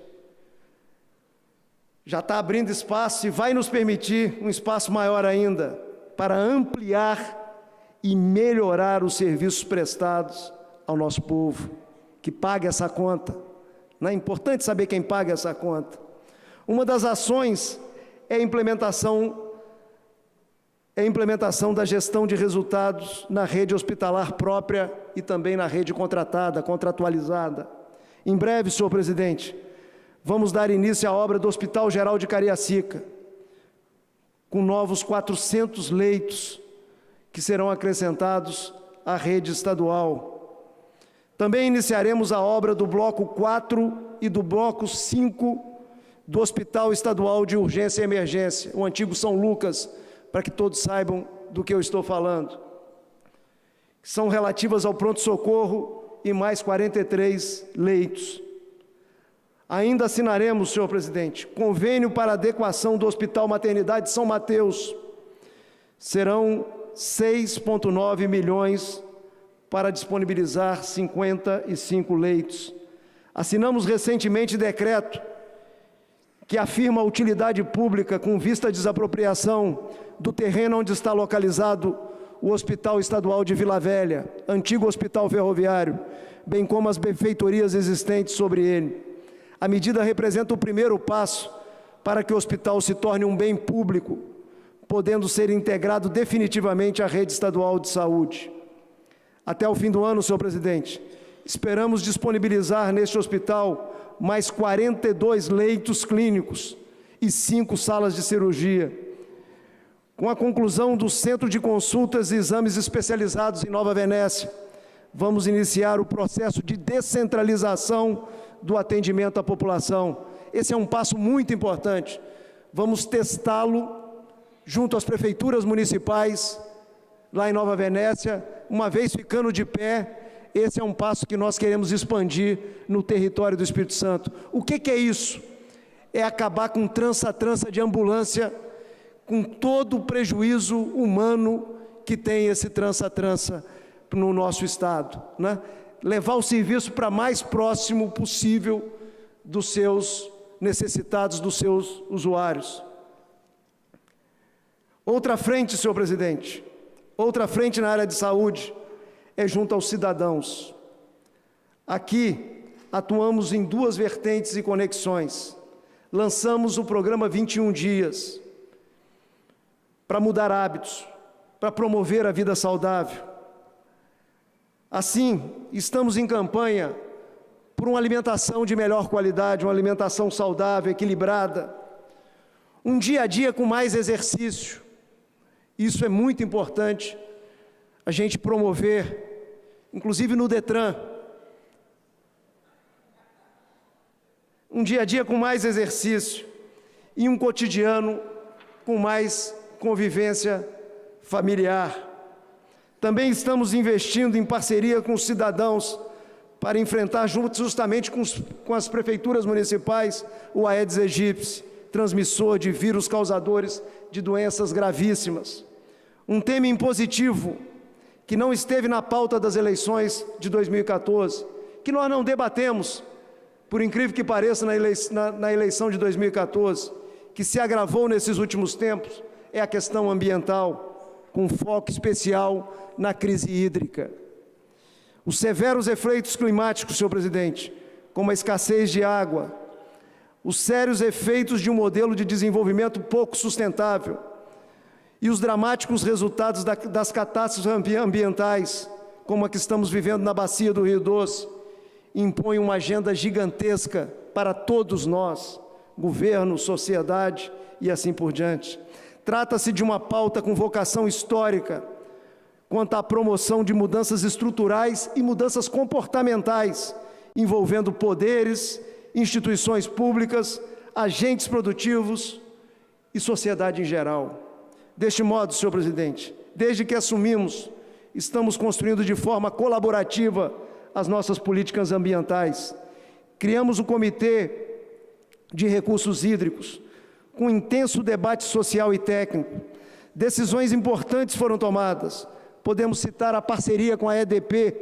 já está abrindo espaço e vai nos permitir um espaço maior ainda para ampliar e melhorar os serviços prestados ao nosso povo, que paga essa conta. Não é importante saber quem paga essa conta. Uma das ações é a implementação da gestão de resultados na rede hospitalar própria e também na rede contratada, contratualizada. Em breve, senhor presidente, vamos dar início à obra do Hospital Geral de Cariacica, com novos 400 leitos que serão acrescentados à rede estadual. Também iniciaremos a obra do Bloco 4 e do Bloco 5 do Hospital Estadual de Urgência e Emergência, o antigo São Lucas, para que todos saibam do que eu estou falando. São relativas ao pronto-socorro e mais 43 leitos. Ainda assinaremos, senhor presidente, convênio para adequação do Hospital Maternidade São Mateus. Serão 6,9 milhões para disponibilizar 55 leitos. Assinamos recentemente decreto que afirma a utilidade pública com vista à desapropriação do terreno onde está localizado o Hospital Estadual de Vila Velha, antigo Hospital Ferroviário, bem como as benfeitorias existentes sobre ele. A medida representa o primeiro passo para que o hospital se torne um bem público, podendo ser integrado definitivamente à rede estadual de saúde. Até o fim do ano, senhor presidente, esperamos disponibilizar neste hospital mais 42 leitos clínicos e 5 salas de cirurgia. Com a conclusão do Centro de Consultas e Exames Especializados em Nova Venécia, vamos iniciar o processo de descentralização do atendimento à população. Esse é um passo muito importante. Vamos testá-lo junto às prefeituras municipais, lá em Nova Venécia, uma vez ficando de pé. Esse é um passo que nós queremos expandir no território do Espírito Santo. O que é isso? É acabar com trança-trança de ambulância, com todo o prejuízo humano que tem esse trança-trança no nosso Estado, né? Levar o serviço para mais próximo possível dos seus necessitados, dos seus usuários. Outra frente, senhor presidente, outra frente na área de saúde é junto aos cidadãos. Aqui, atuamos em duas vertentes e conexões. Lançamos o programa 21 Dias, para mudar hábitos, para promover a vida saudável. Assim, estamos em campanha por uma alimentação de melhor qualidade, uma alimentação saudável, equilibrada. Um dia a dia com mais exercício. Isso é muito importante, a gente promover, inclusive no Detran. Um dia a dia com mais exercício e um cotidiano com mais convivência familiar. Também estamos investindo em parceria com os cidadãos para enfrentar justamente com as prefeituras municipais o Aedes aegypti, transmissor de vírus causadores de doenças gravíssimas. Um tema impositivo que não esteve na pauta das eleições de 2014, que nós não debatemos, por incrível que pareça, na eleição de 2014, que se agravou nesses últimos tempos, é a questão ambiental, com foco especial na crise hídrica. Os severos efeitos climáticos, senhor presidente, como a escassez de água, os sérios efeitos de um modelo de desenvolvimento pouco sustentável e os dramáticos resultados das catástrofes ambientais, como a que estamos vivendo na bacia do Rio Doce, impõem uma agenda gigantesca para todos nós, governo, sociedade e assim por diante. Trata-se de uma pauta com vocação histórica quanto à promoção de mudanças estruturais e mudanças comportamentais, envolvendo poderes, instituições públicas, agentes produtivos e sociedade em geral. Deste modo, senhor presidente, desde que assumimos, estamos construindo de forma colaborativa as nossas políticas ambientais. Criamos o Comitê de Recursos Hídricos, com intenso debate social e técnico. Decisões importantes foram tomadas. Podemos citar a parceria com a EDP,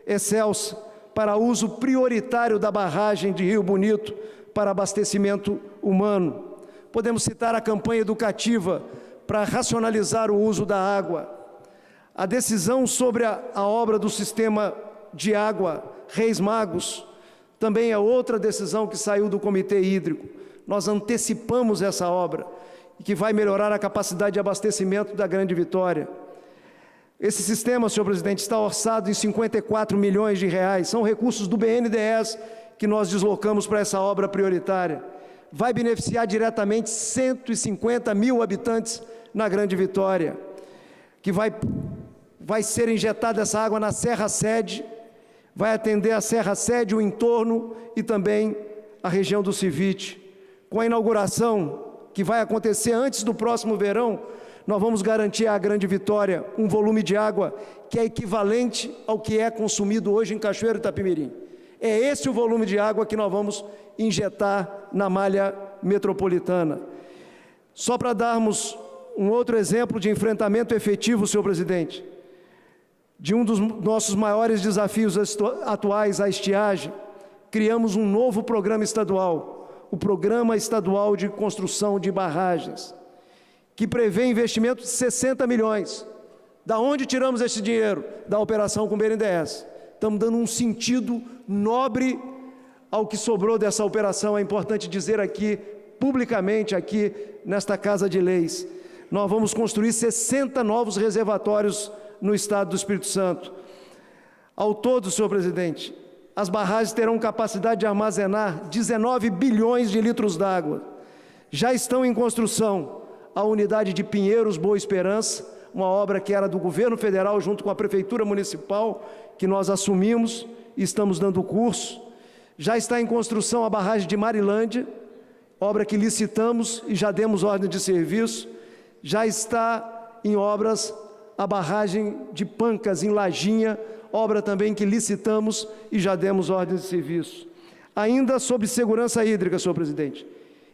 Excelsa, para uso prioritário da barragem de Rio Bonito para abastecimento humano. Podemos citar a campanha educativa para racionalizar o uso da água. A decisão sobre a obra do sistema de água Reis Magos também é outra decisão que saiu do Comitê Hídrico. Nós antecipamos essa obra, que vai melhorar a capacidade de abastecimento da Grande Vitória. Esse sistema, senhor presidente, está orçado em 54 milhões de reais. São recursos do BNDES que nós deslocamos para essa obra prioritária. Vai beneficiar diretamente 150 mil habitantes na Grande Vitória, que vai ser injetada essa água na Serra Sede, vai atender a Serra Sede, o entorno e também a região do Civite. Com a inauguração, que vai acontecer antes do próximo verão, nós vamos garantir à Grande Vitória um volume de água que é equivalente ao que é consumido hoje em Cachoeiro e Itapemirim. É esse o volume de água que nós vamos injetar na malha metropolitana. Só para darmos um outro exemplo de enfrentamento efetivo, senhor presidente, de um dos nossos maiores desafios atuais, a estiagem, criamos um novo programa estadual, o Programa Estadual de Construção de Barragens, que prevê investimento de 60 milhões. Da onde tiramos esse dinheiro? Da operação com o BNDES. Estamos dando um sentido nobre ao que sobrou dessa operação. É importante dizer aqui, publicamente, aqui nesta Casa de Leis. Nós vamos construir 60 novos reservatórios no estado do Espírito Santo. Ao todo, senhor presidente, as barragens terão capacidade de armazenar 19 bilhões de litros d'água. Já estão em construção a unidade de Pinheiros Boa Esperança, uma obra que era do governo federal junto com a prefeitura municipal, que nós assumimos e estamos dando curso. Já está em construção a barragem de Marilândia, obra que licitamos e já demos ordem de serviço. Já está em obras a barragem de Pancas, em Lajinha, obra também que licitamos e já demos ordem de serviço. Ainda sobre segurança hídrica, senhor presidente,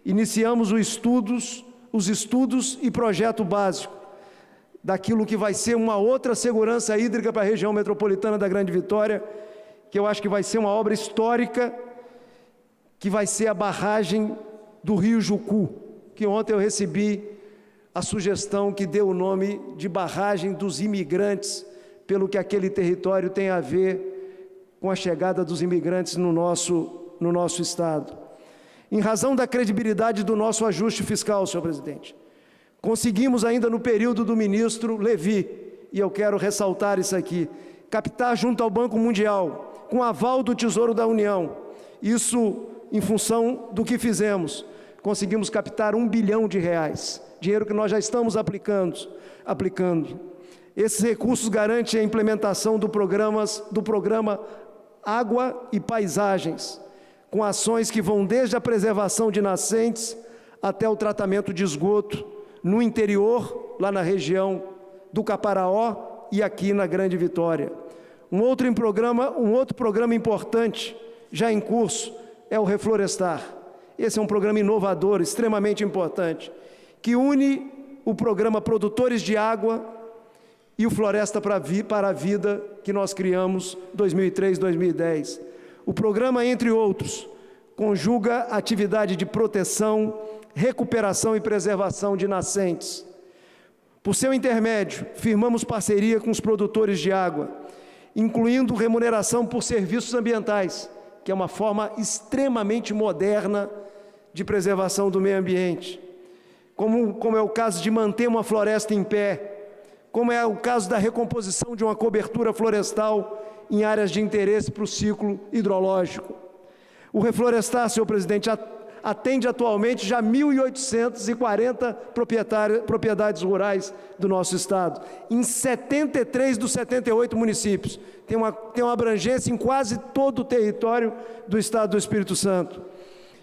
iniciamos os estudos e projeto básico daquilo que vai ser uma outra segurança hídrica para a região metropolitana da Grande Vitória, que eu acho que vai ser uma obra histórica, que vai ser a barragem do Rio Jucu, que ontem eu recebi a sugestão que deu o nome de barragem dos imigrantes, pelo que aquele território tem a ver com a chegada dos imigrantes no nosso estado. Em razão da credibilidade do nosso ajuste fiscal, senhor presidente, conseguimos ainda no período do ministro Levi, e eu quero ressaltar isso aqui, captar junto ao Banco Mundial, com aval do Tesouro da União, isso em função do que fizemos, conseguimos captar R$1 bilhão, dinheiro que nós já estamos aplicando. Esses recursos garantem a implementação do programa Água e Paisagens, com ações que vão desde a preservação de nascentes até o tratamento de esgoto no interior, lá na região do Caparaó e aqui na Grande Vitória. Um outro programa importante, já em curso, é o Reflorestar. Esse é um programa inovador, extremamente importante, que une o programa Produtores de Água e o Floresta para a Vida, que nós criamos em 2003-2010. O programa, entre outros, conjuga atividade de proteção, recuperação e preservação de nascentes. Por seu intermédio, firmamos parceria com os produtores de água, incluindo remuneração por serviços ambientais, que é uma forma extremamente moderna de preservação do meio ambiente, como é o caso de manter uma floresta em pé, como é o caso da recomposição de uma cobertura florestal em áreas de interesse para o ciclo hidrológico. O Reflorestar, senhor presidente, atende atualmente já 1.840 propriedades rurais do nosso estado, em 73 dos 78 municípios. Tem uma abrangência em quase todo o território do estado do Espírito Santo,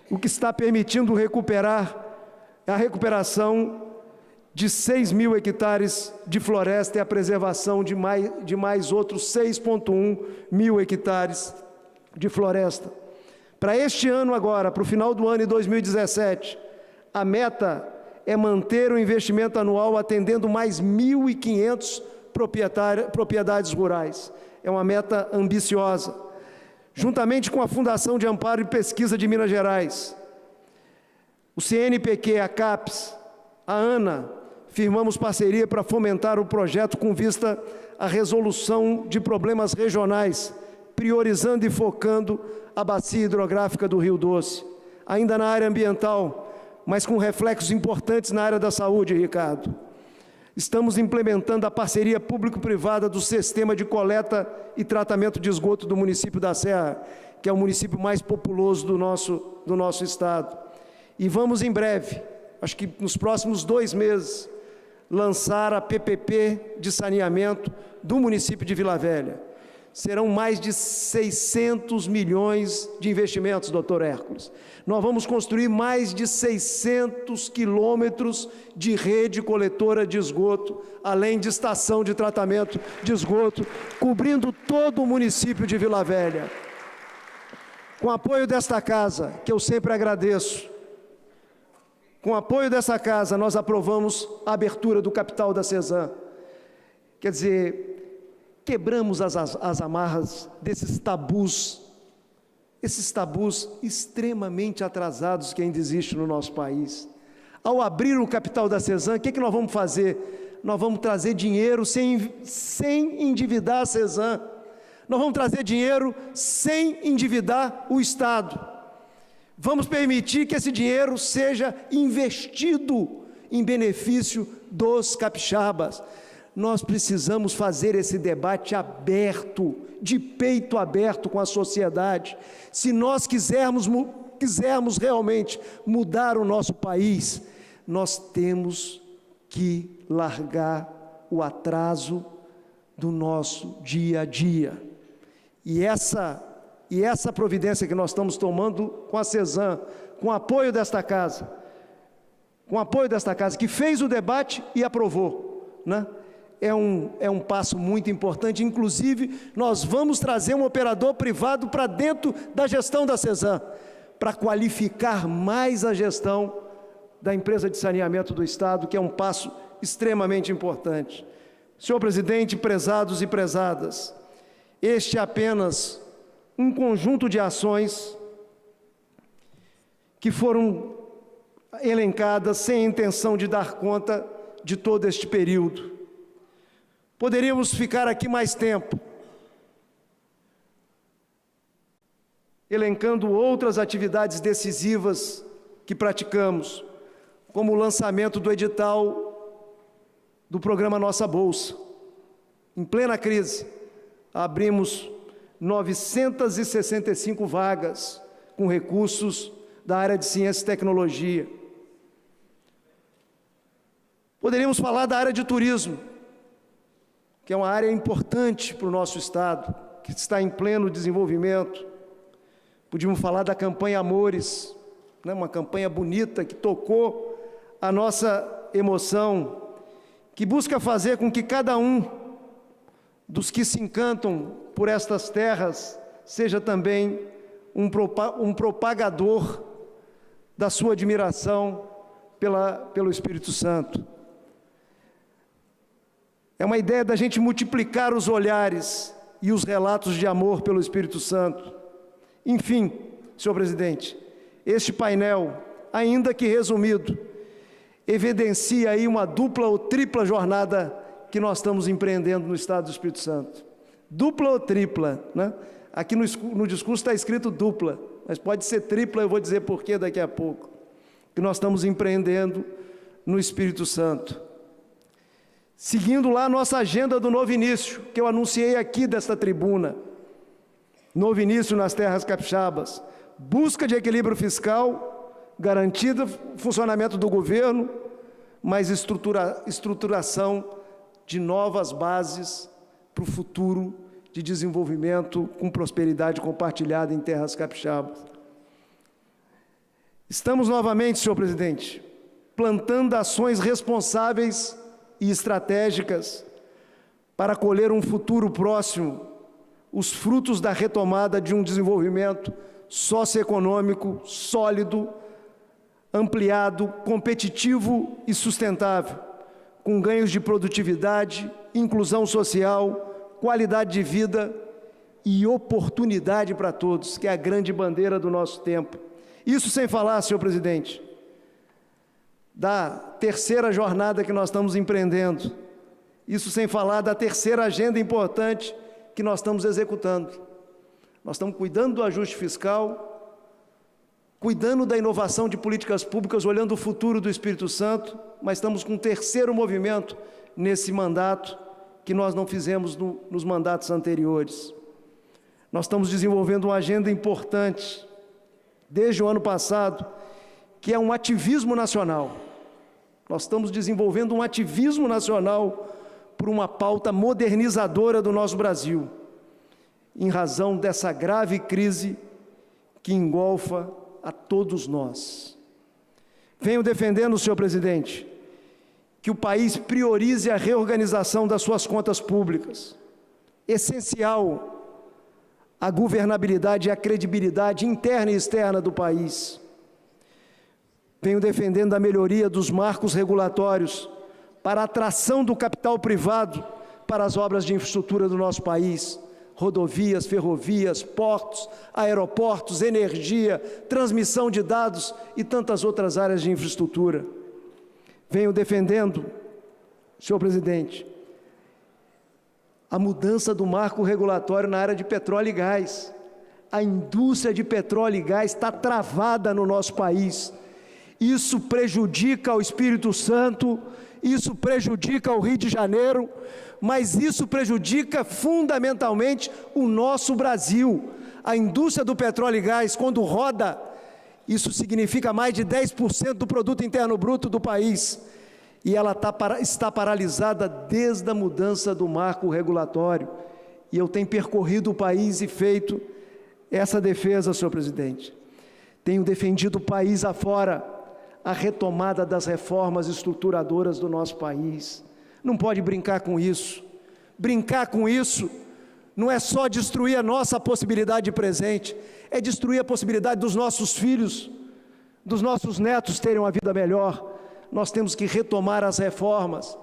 o que está permitindo a recuperação de 6.000 hectares de floresta e a preservação de mais outros 6,1 mil hectares de floresta. Para este ano agora, para o final do ano de 2017, a meta é manter o investimento anual atendendo mais 1.500 propriedades rurais. É uma meta ambiciosa. Juntamente com a Fundação de Amparo e Pesquisa de Minas Gerais, o CNPq, a CAPES, a ANA, firmamos parceria para fomentar o projeto com vista à resolução de problemas regionais, priorizando e focando a bacia hidrográfica do Rio Doce, ainda na área ambiental, mas com reflexos importantes na área da saúde, Ricardo. Estamos implementando a parceria público-privada do sistema de coleta e tratamento de esgoto do município da Serra, que é o município mais populoso do nosso estado. E vamos em breve, acho que nos próximos 2 meses, lançar a PPP de saneamento do município de Vila Velha. Serão mais de 600 milhões de investimentos, doutor Hércules. Nós vamos construir mais de 600 quilômetros de rede coletora de esgoto, além de estação de tratamento de esgoto, cobrindo todo o município de Vila Velha. Com apoio desta casa, que eu sempre agradeço, com apoio dessa casa, nós aprovamos a abertura do capital da Cesan. Quer dizer, quebramos as amarras desses tabus extremamente atrasados que ainda existem no nosso país. Ao abrir o capital da Cesan, o que nós vamos fazer? Nós vamos trazer dinheiro sem endividar a Cesan. Nós vamos trazer dinheiro sem endividar o Estado. Vamos permitir que esse dinheiro seja investido em benefício dos capixabas. Nós precisamos fazer esse debate aberto, de peito aberto com a sociedade. Se nós quisermos realmente mudar o nosso país, nós temos que largar o atraso do nosso dia a dia. E essa providência que nós estamos tomando com a Cesan, com o apoio desta casa, que fez o debate e aprovou, né? É um passo muito importante. Inclusive, nós vamos trazer um operador privado para dentro da gestão da Cesan, para qualificar mais a gestão da empresa de saneamento do Estado, que é um passo extremamente importante. Senhor presidente, prezados e prezadas, este é apenas um conjunto de ações que foram elencadas sem a intenção de dar conta de todo este período. Poderíamos ficar aqui mais tempo, elencando outras atividades decisivas que praticamos, como o lançamento do edital do programa Nossa Bolsa. Em plena crise, abrimos 965 vagas com recursos da área de ciência e tecnologia. Poderíamos falar da área de turismo, que é uma área importante para o nosso Estado, que está em pleno desenvolvimento. Podíamos falar da campanha Amores, né? Uma campanha bonita que tocou a nossa emoção, que busca fazer com que cada um dos que se encantam por estas terras seja também um propagador da sua admiração pelo Espírito Santo. É uma ideia da gente multiplicar os olhares e os relatos de amor pelo Espírito Santo. Enfim, senhor presidente, este painel, ainda que resumido, evidencia aí uma dupla ou tripla jornada que nós estamos empreendendo no Estado do Espírito Santo. Dupla ou tripla, né? Aqui no discurso está escrito dupla, mas pode ser tripla, eu vou dizer por quê daqui a pouco. Que nós estamos empreendendo no Espírito Santo. Seguindo lá a nossa agenda do Novo Início, que eu anunciei aqui desta tribuna. Novo Início nas terras capixabas. Busca de equilíbrio fiscal, garantido funcionamento do governo, mas estruturação de novas bases para o futuro de desenvolvimento com prosperidade compartilhada em terras capixabas. Estamos novamente, senhor presidente, plantando ações responsáveis e estratégicas para colher um futuro próximo, os frutos da retomada de um desenvolvimento socioeconômico sólido, ampliado, competitivo e sustentável, com ganhos de produtividade, inclusão social, qualidade de vida e oportunidade para todos, que é a grande bandeira do nosso tempo. Isso sem falar, senhor presidente, da terceira jornada que nós estamos empreendendo. Isso sem falar da terceira agenda importante que nós estamos executando. Nós estamos cuidando do ajuste fiscal, cuidando da inovação de políticas públicas, olhando o futuro do Espírito Santo, mas estamos com um terceiro movimento nesse mandato que nós não fizemos nos mandatos anteriores. Nós estamos desenvolvendo uma agenda importante, desde o ano passado, que é um ativismo nacional. Nós estamos desenvolvendo um ativismo nacional por uma pauta modernizadora do nosso Brasil, em razão dessa grave crise que engolfa a todos nós. Venho defendendo, senhor presidente, que o país priorize a reorganização das suas contas públicas, essencial à governabilidade e à credibilidade interna e externa do país. Venho defendendo a melhoria dos marcos regulatórios para a atração do capital privado para as obras de infraestrutura do nosso país, rodovias, ferrovias, portos, aeroportos, energia, transmissão de dados e tantas outras áreas de infraestrutura. Venho defendendo, senhor presidente, a mudança do marco regulatório na área de petróleo e gás. A indústria de petróleo e gás está travada no nosso país. Isso prejudica o Espírito Santo, isso prejudica o Rio de Janeiro, mas isso prejudica fundamentalmente o nosso Brasil. A indústria do petróleo e gás, quando roda, isso significa mais de 10% do produto interno bruto do país. E ela está paralisada desde a mudança do marco regulatório. E eu tenho percorrido o país e feito essa defesa, senhor presidente. Tenho defendido o país afora a retomada das reformas estruturadoras do nosso país. Não pode brincar com isso. Brincar com isso não é só destruir a nossa possibilidade de presente, é destruir a possibilidade dos nossos filhos, dos nossos netos terem uma vida melhor. Nós temos que retomar as reformas,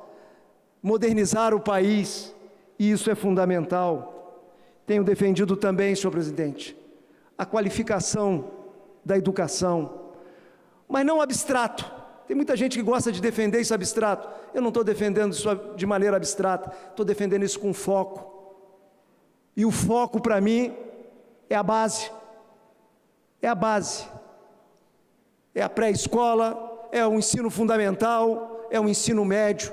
modernizar o país, e isso é fundamental. Tenho defendido também, senhor presidente, a qualificação da educação, mas não abstrato. Tem muita gente que gosta de defender isso abstrato. Eu não estou defendendo isso de maneira abstrata, estou defendendo isso com foco. E o foco, para mim, é a base. É a base. É a pré-escola, é o ensino fundamental, é o ensino médio.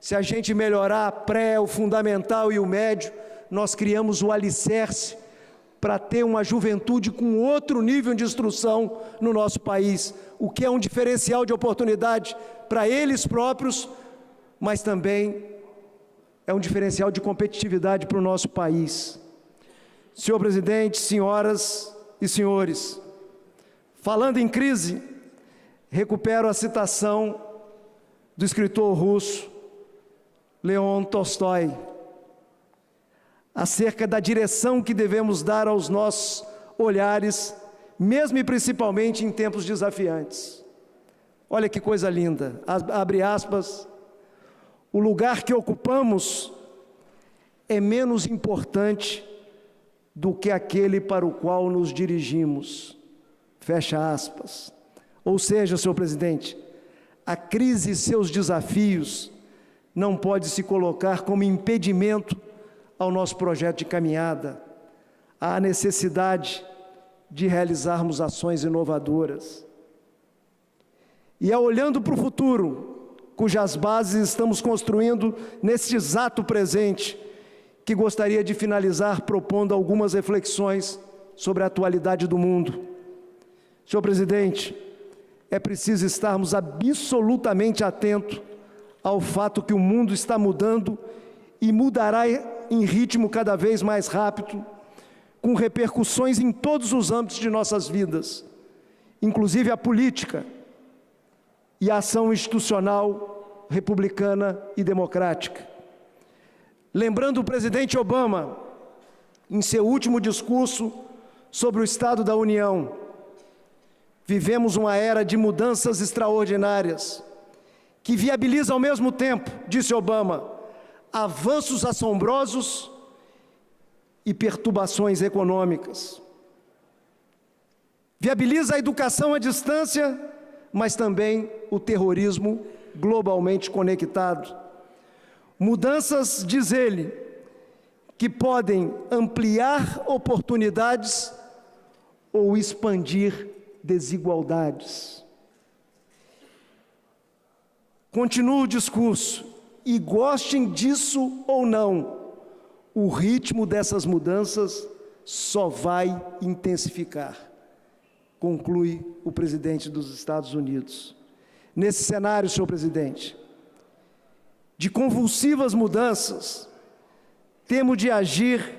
Se a gente melhorar a pré, o fundamental e o médio, nós criamos o alicerce para ter uma juventude com outro nível de instrução no nosso país, o que é um diferencial de oportunidade para eles próprios, mas também é um diferencial de competitividade para o nosso país. Senhor presidente, senhoras e senhores, falando em crise, recupero a citação do escritor russo Leon Tolstói, acerca da direção que devemos dar aos nossos olhares, mesmo e principalmente em tempos desafiantes. Olha que coisa linda, abre aspas, o lugar que ocupamos é menos importante do que aquele para o qual nos dirigimos, fecha aspas. Ou seja, senhor presidente, a crise e seus desafios não pode se colocar como impedimento ao nosso projeto de caminhada. Há necessidade de realizarmos ações inovadoras. E é olhando para o futuro, cujas bases estamos construindo neste exato presente, que gostaria de finalizar propondo algumas reflexões sobre a atualidade do mundo. Senhor presidente, é preciso estarmos absolutamente atentos ao fato que o mundo está mudando e mudará em ritmo cada vez mais rápido, com repercussões em todos os âmbitos de nossas vidas, inclusive a política e a ação institucional republicana e democrática. Lembrando o presidente Obama, em seu último discurso sobre o Estado da União, vivemos uma era de mudanças extraordinárias, que viabiliza ao mesmo tempo, disse Obama, avanços assombrosos e perturbações econômicas. Viabiliza a educação à distância, mas também o terrorismo globalmente conectado. Mudanças, diz ele, que podem ampliar oportunidades ou expandir desigualdades. Continua o discurso, e gostem disso ou não, o ritmo dessas mudanças só vai intensificar, conclui o presidente dos Estados Unidos. Nesse cenário, senhor presidente, de convulsivas mudanças, temos de agir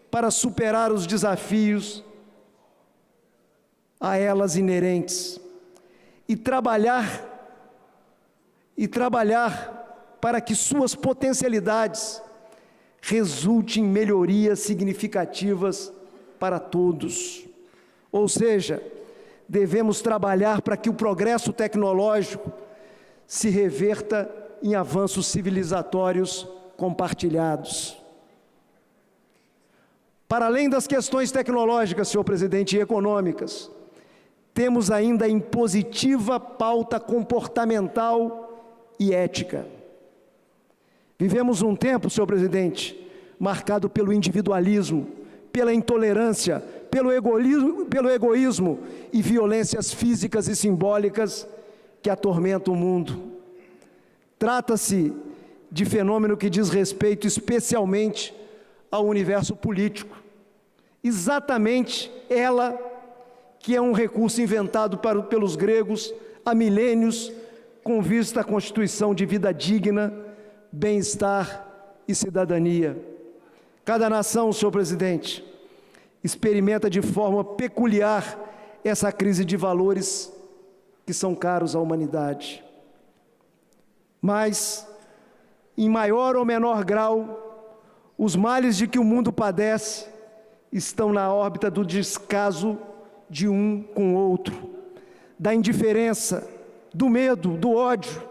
para superar os desafios a elas inerentes e trabalhar para que suas potencialidades resultem em melhorias significativas para todos. Ou seja, devemos trabalhar para que o progresso tecnológico se reverta em avanços civilizatórios compartilhados. Para além das questões tecnológicas, senhor presidente, e econômicas, temos ainda a impositiva pauta comportamental e ética. Vivemos um tempo, senhor presidente, marcado pelo individualismo, pela intolerância, pelo egoísmo e violências físicas e simbólicas que atormentam o mundo. Trata-se de fenômeno que diz respeito especialmente ao universo político. Exatamente ela que é um recurso inventado pelos gregos há milênios, com vista à constituição de vida digna, bem-estar e cidadania. Cada nação, senhor presidente, experimenta de forma peculiar essa crise de valores que são caros à humanidade. Mas, em maior ou menor grau, os males de que o mundo padece estão na órbita do descaso de um com o outro, da indiferença, do medo, do ódio,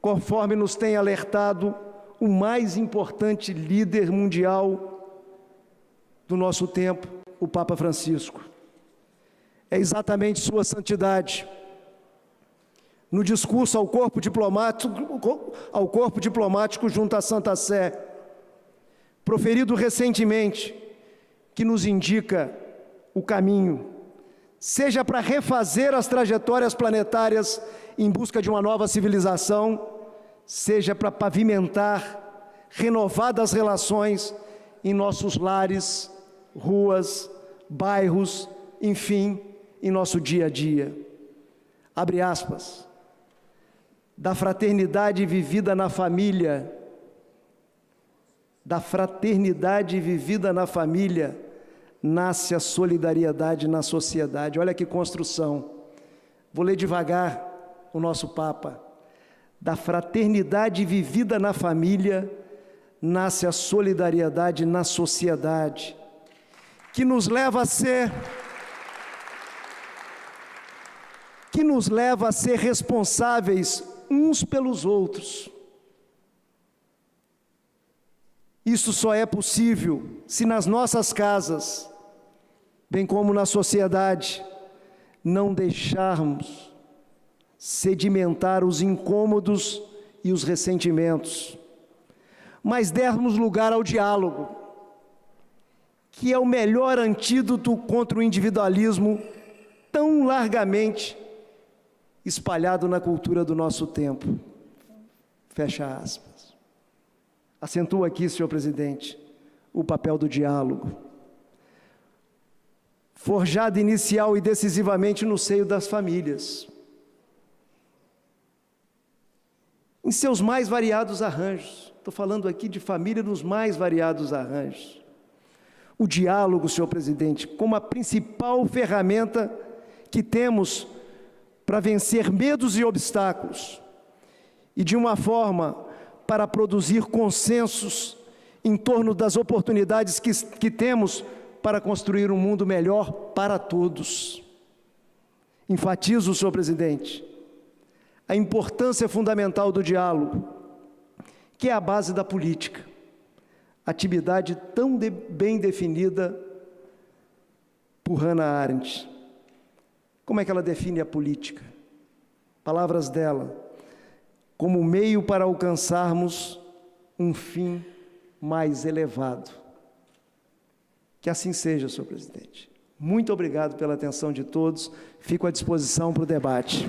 conforme nos tem alertado o mais importante líder mundial do nosso tempo, o Papa Francisco. É exatamente Sua Santidade, no discurso ao corpo diplomático junto à Santa Sé, proferido recentemente, que nos indica o caminho, seja para refazer as trajetórias planetárias em busca de uma nova civilização, seja para pavimentar renovadas relações em nossos lares ruas, bairros, enfim, em nosso dia a dia. Abre aspas. Da fraternidade vivida na família, nasce a solidariedade na sociedade. Olha que construção. Vou ler devagar o nosso Papa. Da fraternidade vivida na família, nasce a solidariedade na sociedade, que nos leva a ser responsáveis uns pelos outros. Isso só é possível se nas nossas casas, bem como na sociedade, não deixarmos sedimentar os incômodos e os ressentimentos, mas dermos lugar ao diálogo, que é o melhor antídoto contra o individualismo tão largamente espalhado na cultura do nosso tempo. Fecha aspas. Acentuo aqui, senhor presidente, o papel do diálogo, forjado inicial e decisivamente no seio das famílias, em seus mais variados arranjos. Estou falando aqui de família nos mais variados arranjos. O diálogo, senhor presidente, como a principal ferramenta que temos para vencer medos e obstáculos, e de uma forma para produzir consensos em torno das oportunidades que temos para construir um mundo melhor para todos. Enfatizo, senhor presidente, a importância fundamental do diálogo, que é a base da política, atividade tão bem definida por Hannah Arendt. Como é que ela define a política? Palavras dela: como meio para alcançarmos um fim mais elevado. Que assim seja, senhor presidente. Muito obrigado pela atenção de todos. Fico à disposição para o debate.